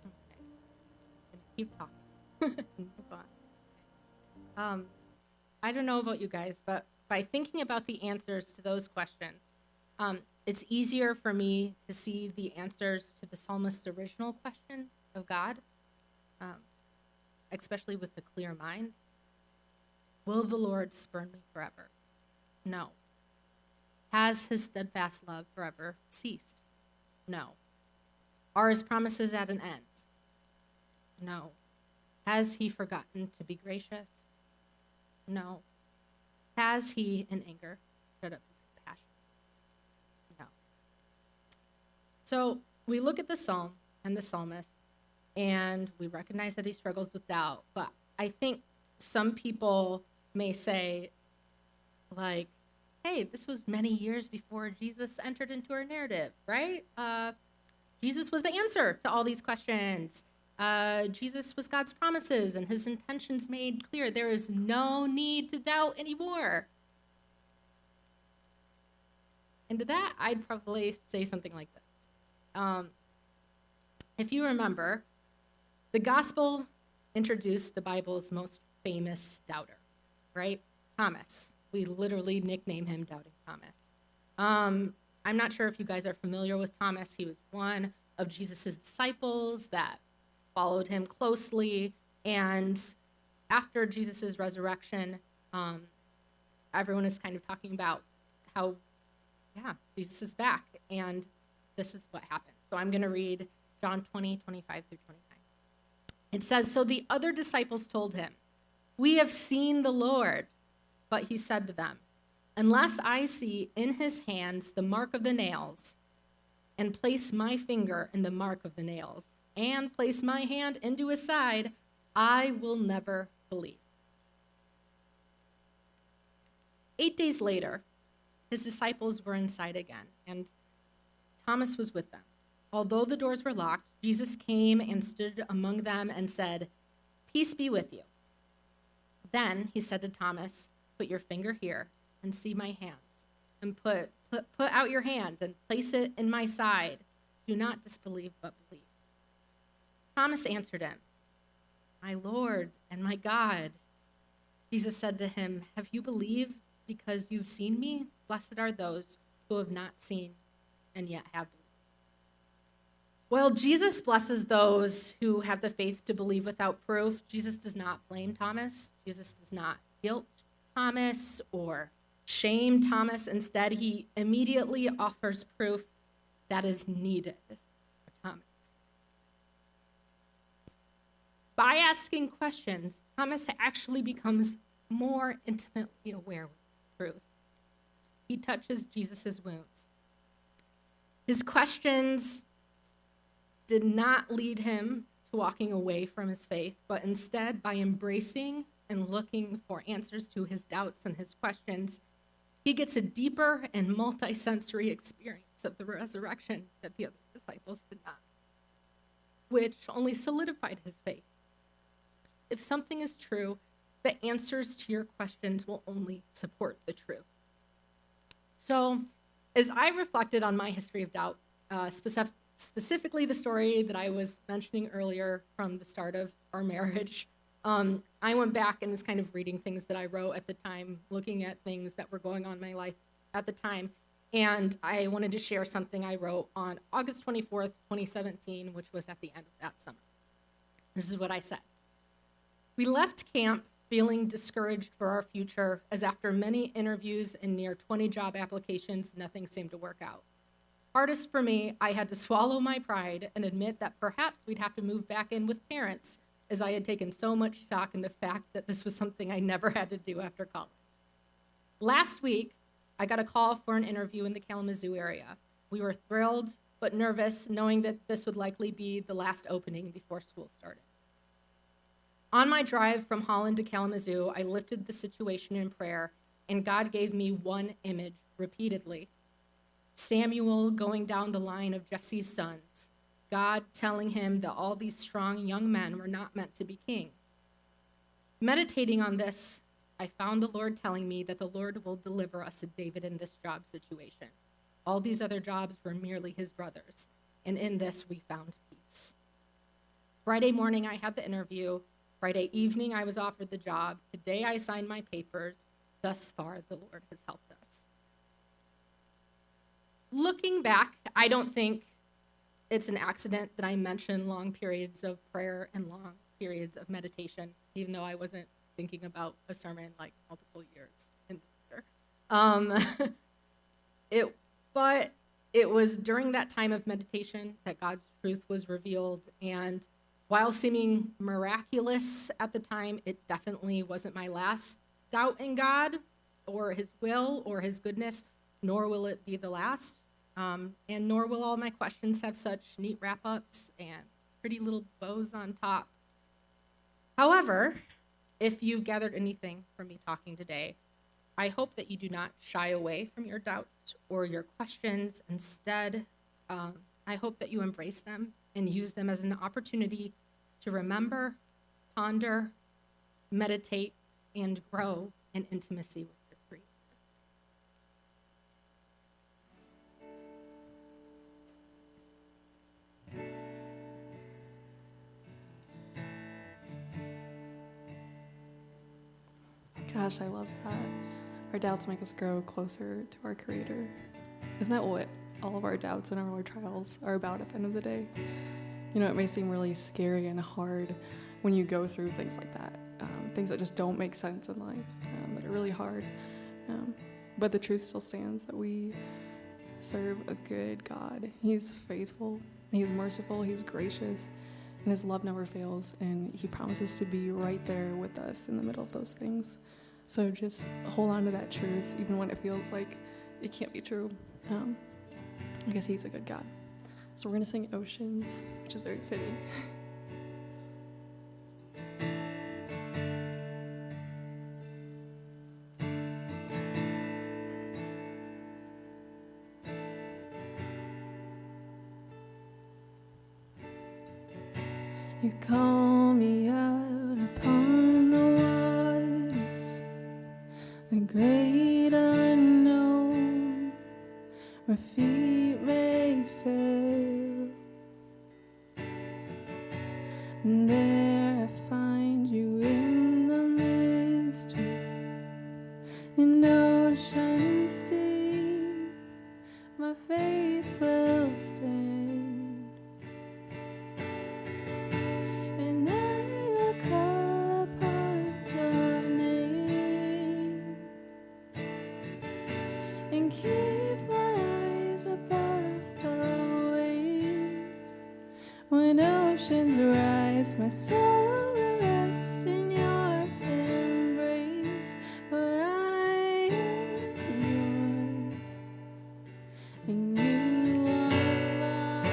Okay, I'm gonna keep talking. Move on. I don't know about you guys, but by thinking about the answers to those questions, it's easier for me to see the answers to the psalmist's original questions of God, especially with the clear mind. Will the Lord spurn me forever? No. Has his steadfast love forever ceased? No. Are his promises at an end? No. Has he forgotten to be gracious? No. Has he, in anger, shut up his compassion? No. So we look at the psalm and the psalmist, and we recognize that he struggles with doubt. But I think some people may say, like, hey, this was many years before Jesus entered into our narrative, right? Jesus was the answer to all these questions. Jesus was God's promises and his intentions made clear. There is no need to doubt anymore. And to that, I'd probably say something like this. If you remember, the gospel introduced the Bible's most famous doubter, right? Thomas. We literally nickname him Doubting Thomas. I'm not sure if you guys are familiar with Thomas. He was one of Jesus's disciples that followed him closely. And after Jesus's resurrection, everyone is kind of talking about how, yeah, Jesus is back. And this is what happened. So I'm going to read John 20:25 through 29. It says, "So the other disciples told him, 'We have seen the Lord.' But he said to them, 'Unless I see in his hands the mark of the nails, and place my finger in the mark of the nails, and place my hand into his side, I will never believe.'" 8 days later, his disciples were inside again, and Thomas was with them. Although the doors were locked, Jesus came and stood among them and said, "Peace be with you." Then he said to Thomas, "Put your finger here and see my hands, and put out your hand and place it in my side. Do not disbelieve, but believe." Thomas answered him, "My Lord and my God." Jesus said to him, "Have you believed because you've seen me? Blessed are those who have not seen and yet have believed." Well, Jesus blesses those who have the faith to believe without proof. Jesus does not blame Thomas. Jesus does not guilt Thomas or shame Thomas. Instead, he immediately offers proof that is needed for Thomas. By asking questions, Thomas actually becomes more intimately aware of truth. He touches Jesus' wounds. His questions did not lead him to walking away from his faith, but instead, by embracing and looking for answers to his doubts and his questions, he gets a deeper and multi-sensory experience of the resurrection that the other disciples did not, which only solidified his faith. If something is true, the answers to your questions will only support the truth. So, as I reflected on my history of doubt, specifically the story that I was mentioning earlier from the start of our marriage, I went back and was kind of reading things that I wrote at the time, looking at things that were going on in my life at the time, and I wanted to share something I wrote on August 24th, 2017, which was at the end of that summer. This is what I said. "We left camp feeling discouraged for our future, as after many interviews and near 20 job applications, nothing seemed to work out. Hardest for me, I had to swallow my pride and admit that perhaps we'd have to move back in with parents, as I had taken so much stock in the fact that this was something I never had to do after college. Last week, I got a call for an interview in the Kalamazoo area. We were thrilled but nervous, knowing that this would likely be the last opening before school started. On my drive from Holland to Kalamazoo, I lifted the situation in prayer, and God gave me one image repeatedly. Samuel going down the line of Jesse's sons, God telling him that all these strong young men were not meant to be king. Meditating on this, I found the Lord telling me that the Lord will deliver us a David in this job situation. All these other jobs were merely his brothers, and in this we found peace. Friday morning, I had the interview. Friday evening, I was offered the job. Today, I signed my papers. Thus far, the Lord has helped us. Looking back, I don't think it's an accident that I mentioned long periods of prayer and long periods of meditation, even though I wasn't thinking about a sermon like multiple years in the future. But it was during that time of meditation that God's truth was revealed, and while seeming miraculous at the time, it definitely wasn't my last doubt in God or his will or his goodness, nor will it be the last. And nor will all my questions have such neat wrap-ups and pretty little bows on top. However, if you've gathered anything from me talking today, I hope that you do not shy away from your doubts or your questions. Instead, I hope that you embrace them and use them as an opportunity to remember, ponder, meditate, and grow in intimacy with your Creator. Gosh, I love that. Our doubts make us grow closer to our Creator. Isn't that what all of our doubts and all our trials are about at the end of the day? You know, it may seem really scary and hard when you go through things like that, things that just don't make sense in life, that are really hard. But the truth still stands that we serve a good God. He's faithful. He's merciful, he's gracious, and his love never fails, and he promises to be right there with us in the middle of those things. So just hold on to that truth, even when it feels like it can't be true, because he's a good God. So we're going to sing Oceans, which is very fitting. You call me out upon the waters, the great unknown, where feet may fail. And there I find you in the mystery, in oceans deep, my faith will stand. When oceans rise, my soul will rest in your embrace, for I am yours, and you are mine.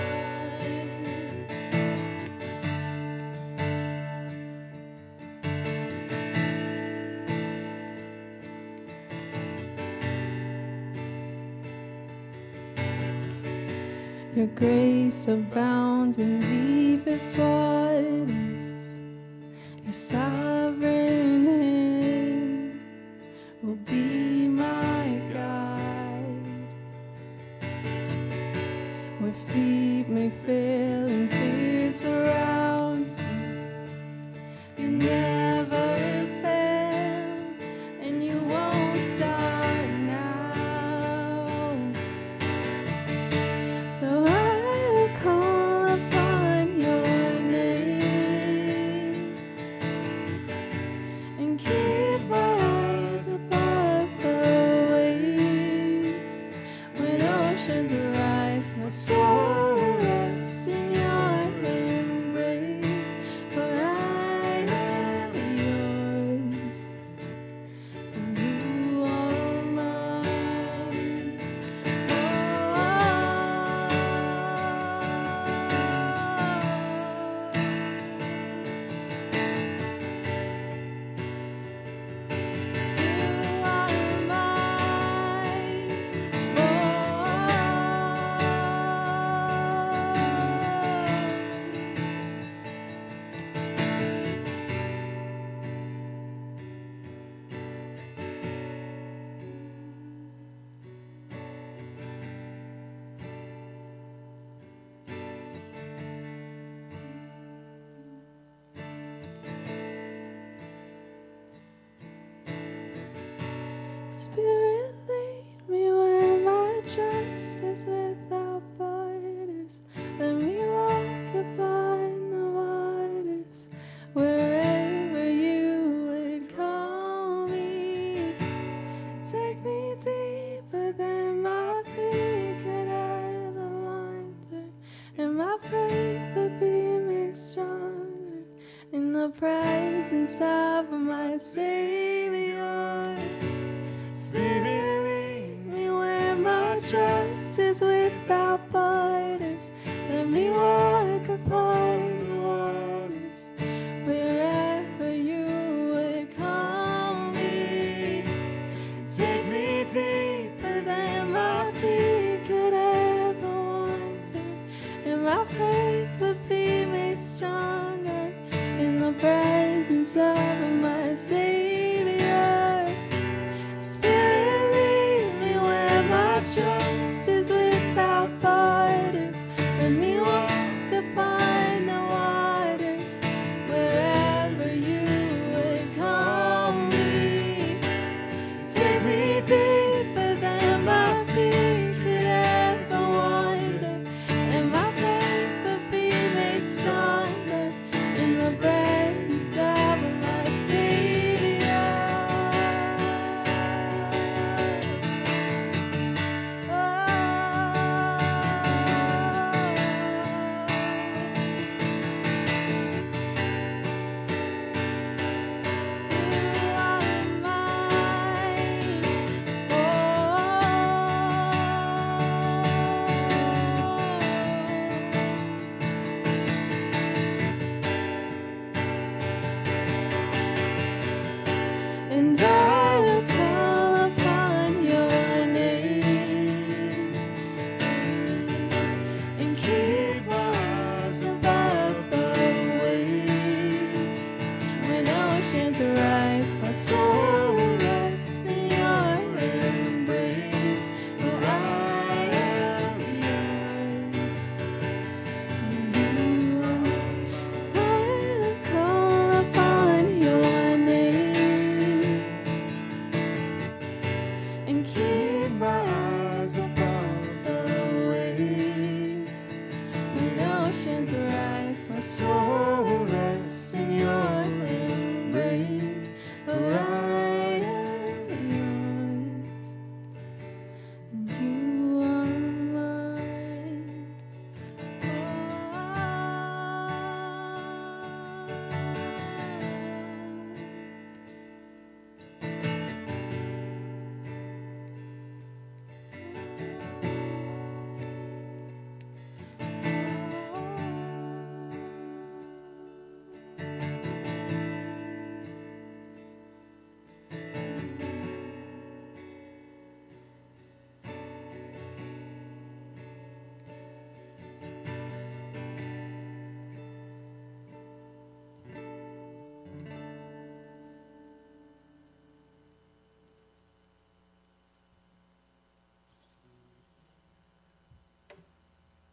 Your grace abounds in deepest waters. Your sovereign hand will be my guide. Where feet may fail and fear surrounds me, you never fail, and you won't start now. So I will call upon your name and keep my eyes above the waves. When oceans rise, my soul will rest in your embrace, for I am yours, and you are mine. Spirit, lead me where my trust is without borders. Let me walk upon the waters, wherever you would call me. Take me deeper than my feet could ever wander, and my faith will be made stronger in the presence of my Savior. Spirit, lead me where my trust is without borders. Let me walk upon the waters, wherever you would call me. Take me deeper than my feet could ever wander, and my faith would be made stronger in the presence of my Savior. Spirit, lead me where my trust is without borders. Let me walk upon the waters, wherever you would call me. Take me deeper than my feet could ever wander, and my faith will be made stronger in the presence of my Savior. Oh,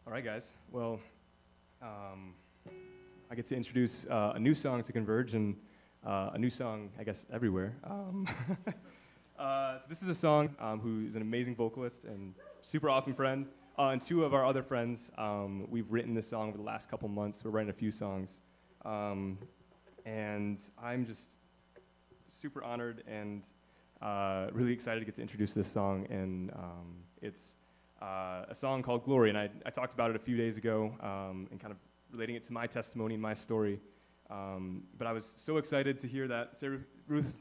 All right, guys. Well, I get to introduce a new song to Converge and a new song, I guess, everywhere. So this is a song who is an amazing vocalist and super awesome friend. And two of our other friends, we've written this song over the last couple months. We're writing a few songs. And I'm just super honored and really excited to get to introduce this song. And it's a song called Glory. And I talked about it a few days ago and kind of relating it to my testimony and my story. But I was so excited to hear that Sarah Ruth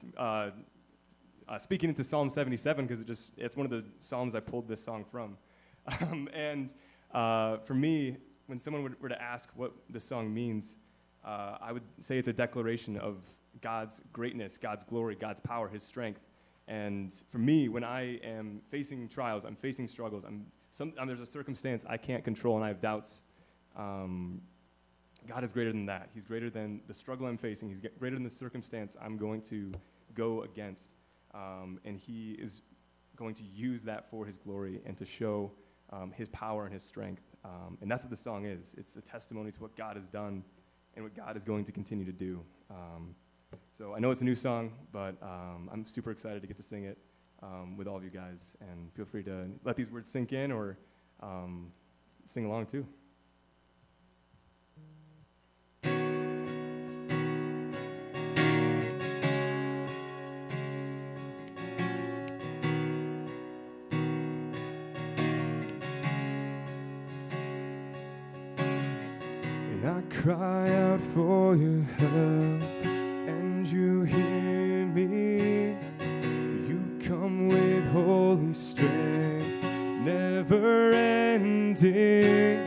speaking into Psalm 77 because it's one of the Psalms I pulled this song from. And for me, when someone were to ask what this song means, I would say it's a declaration of God's greatness, God's glory, God's power, His strength. And for me, when I am facing trials, I'm facing struggles, there's a circumstance I can't control and I have doubts, God is greater than that. He's greater than the struggle I'm facing. He's greater than the circumstance I'm going to go against. And He is going to use that for His glory and to show His power and His strength. And that's what the song is. It's a testimony to what God has done and what God is going to continue to do. So I know it's a new song, but I'm super excited to get to sing it with all of you guys. And feel free to let these words sink in or sing along too. I cry out for your help, and you hear me. You come with holy strength, never ending.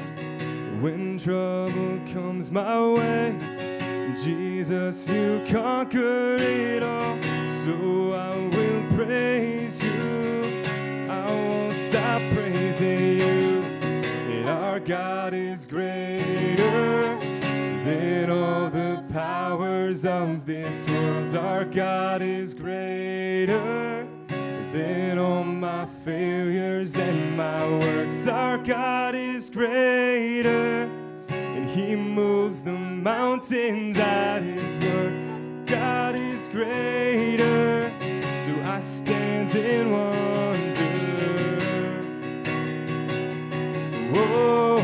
When trouble comes my way, Jesus, you conquer it all. So I will praise you, I won't stop praising you. And our God is greater than all the powers of this world. Our God is greater than all my failures and my works. Our God is greater, and He moves the mountains at His word. God is greater, so I stand in wonder. Whoa,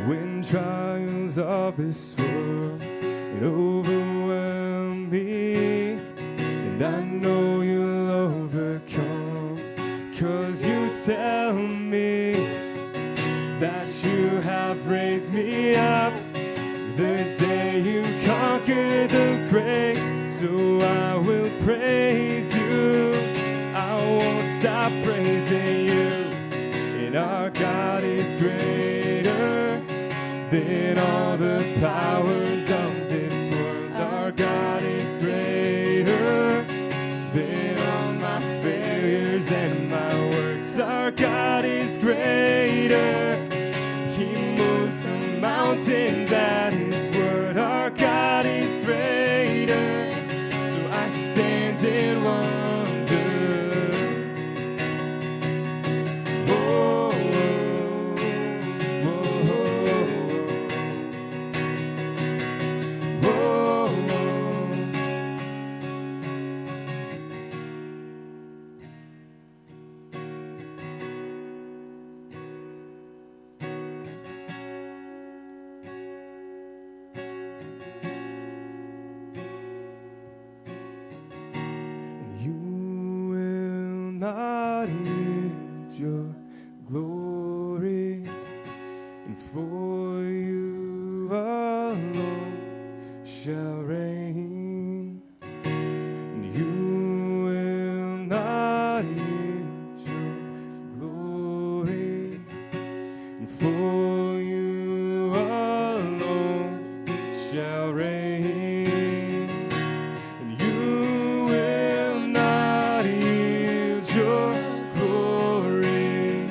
when trials of this world it overwhelm me, and I know you'll overcome, 'cause you tell me that you have raised me up the day you conquered the grave. So I will praise you, I won't stop praising you. And our God is greater than all the powers of this world. Our God is greater than all my failures and my works. Our God is greater, He moves the mountains at His word. Our God is greater, so I stand in wonder. Whoa, whoa, whoa. You will not hide your glory, and for you alone shall reign. And you will not hide your glory, and for you alone shall reign. And you will not yield your glory,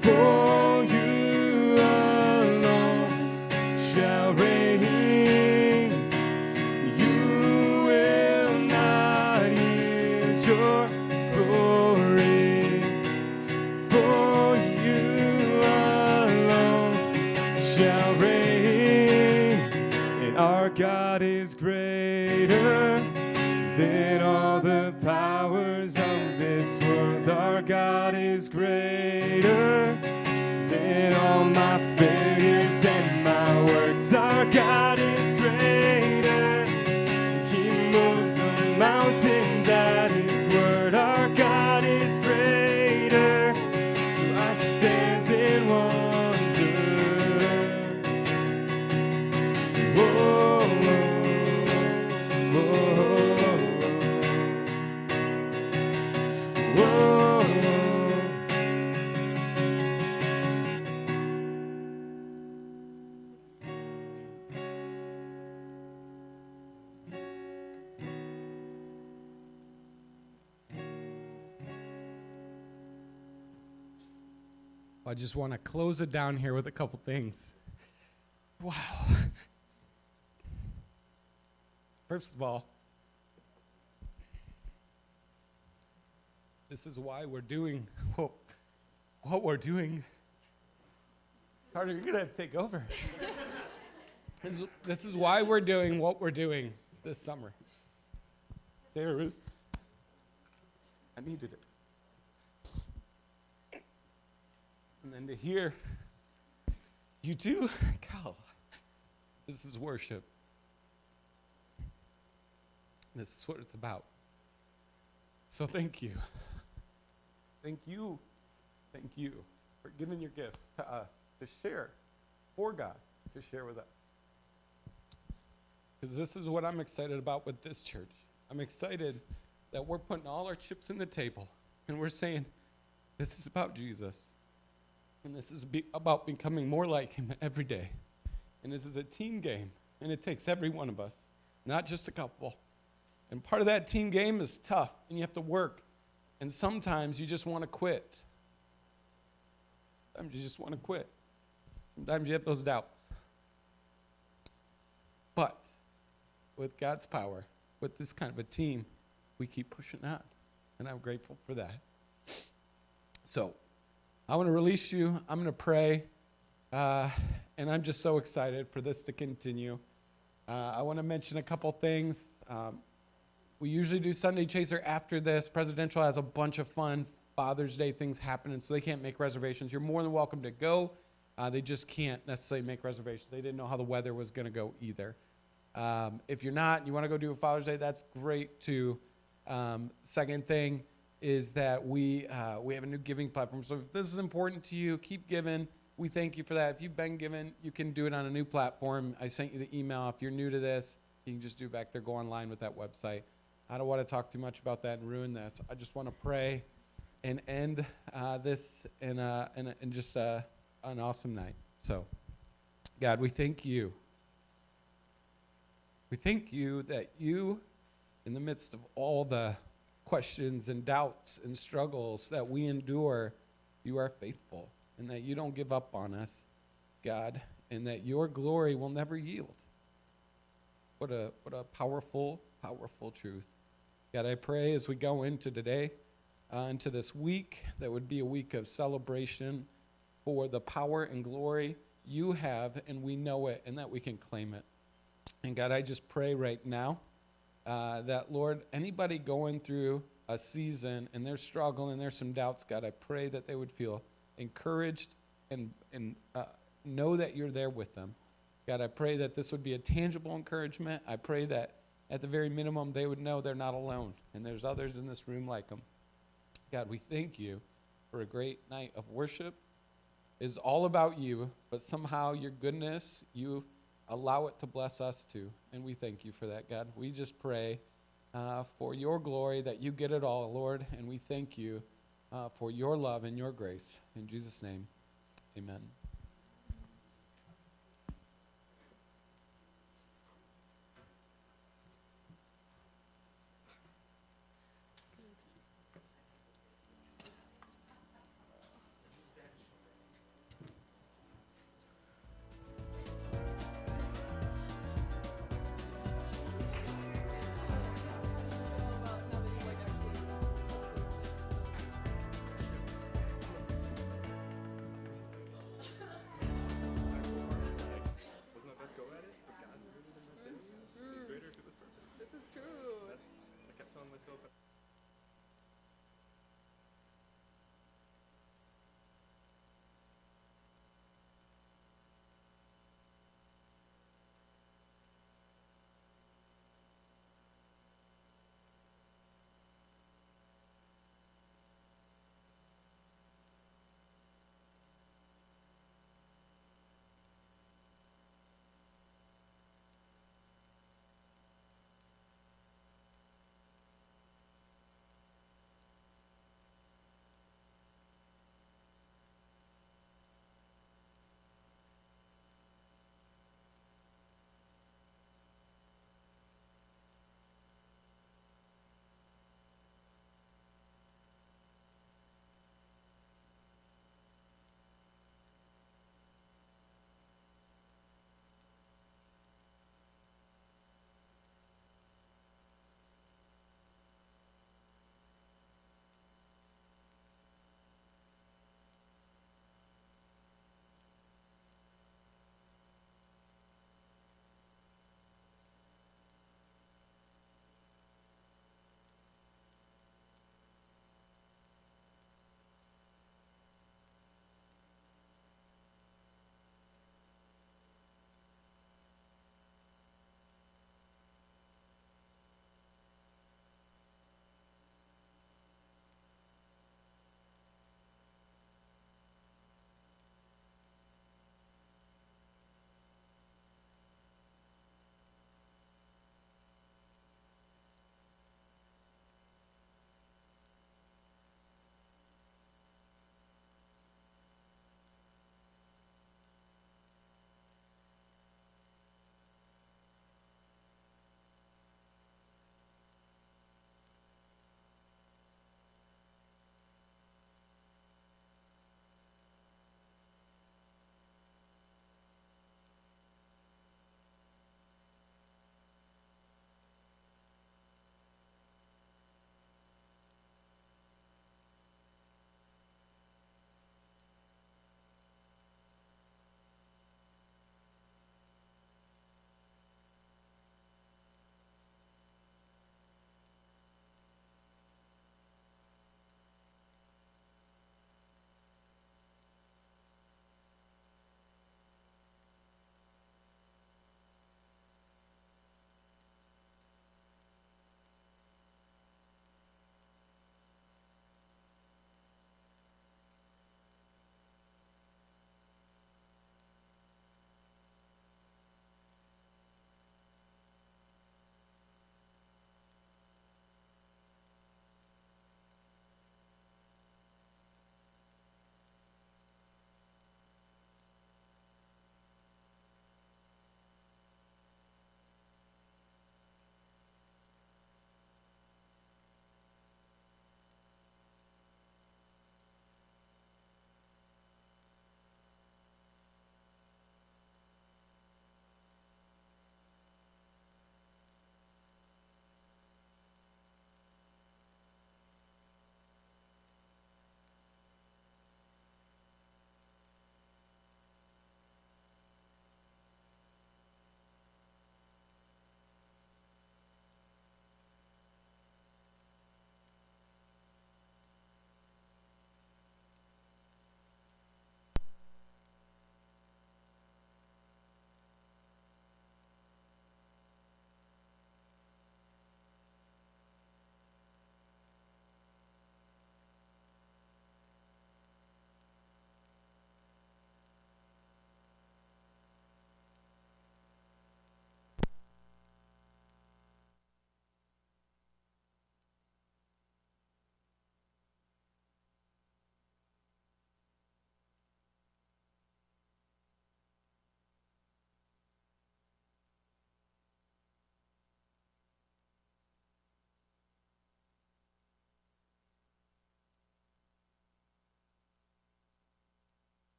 for you alone shall reign. shall reign, and our God is greater than all the powers of this world. Our God is greater than all my failures and my works. Our God is greater. He moves the mountains at His word. Our God is greater. So I stand in wonder. Whoa, whoa, whoa, whoa. I just want to close it down here with a couple things. Wow. First of all, this is why we're doing what we're doing. Carter, you're going to take over. This is why we're doing what we're doing this summer. Sarah Ruth, I needed it. And then to hear you too, Cal, this is worship. This is what it's about. So thank you. Thank you. Thank you for giving your gifts to us to share for God, to share with us. Because this is what I'm excited about with this church. I'm excited that we're putting all our chips in the table and we're saying, this is about Jesus. And this is about becoming more like Him every day. And this is a team game, and it takes every one of us, not just a couple. And part of that team game is tough, and you have to work. And sometimes you just want to quit. Sometimes you just want to quit. Sometimes you have those doubts. But with God's power, with this kind of a team, we keep pushing on. And I'm grateful for that. So, I want to release you. I'm going to pray. And I'm just so excited for this to continue. I want to mention a couple things. We usually do Sunday Chaser after this. Presidential has a bunch of fun Father's Day things happening, so they can't make reservations. You're more than welcome to go. They just can't necessarily make reservations. They didn't know how the weather was going to go either. If you're not, you want to go do a Father's Day, that's great too. Second thing is that we have a new giving platform. So if this is important to you, keep giving. We thank you for that. If you've been giving, you can do it on a new platform. I sent you the email. If you're new to this, you can just do it back there. Go online with that website. I don't want to talk too much about that and ruin this. I just want to pray and end this in just an awesome night. So, God, we thank you. We thank you that you, in the midst of all the questions and doubts and struggles that we endure, you are faithful, and that you don't give up on us, God, and that your glory will never yield. What a powerful, powerful truth. God, I pray as we go into today, into this week, that would be a week of celebration for the power and glory you have, and we know it, and that we can claim it. And God, I just pray right now that, Lord, anybody going through a season and they're struggling, there's some doubts, God, I pray that they would feel encouraged and know that you're there with them. God, I pray that this would be a tangible encouragement. I pray that at the very minimum they would know they're not alone and there's others in this room like them. God, we thank you for a great night of worship. It's all about you, but somehow your goodness, you allow it to bless us too, and we thank you for that, God. We just pray for your glory, that you get it all, Lord, and we thank you for your love and your grace. In Jesus' name, amen.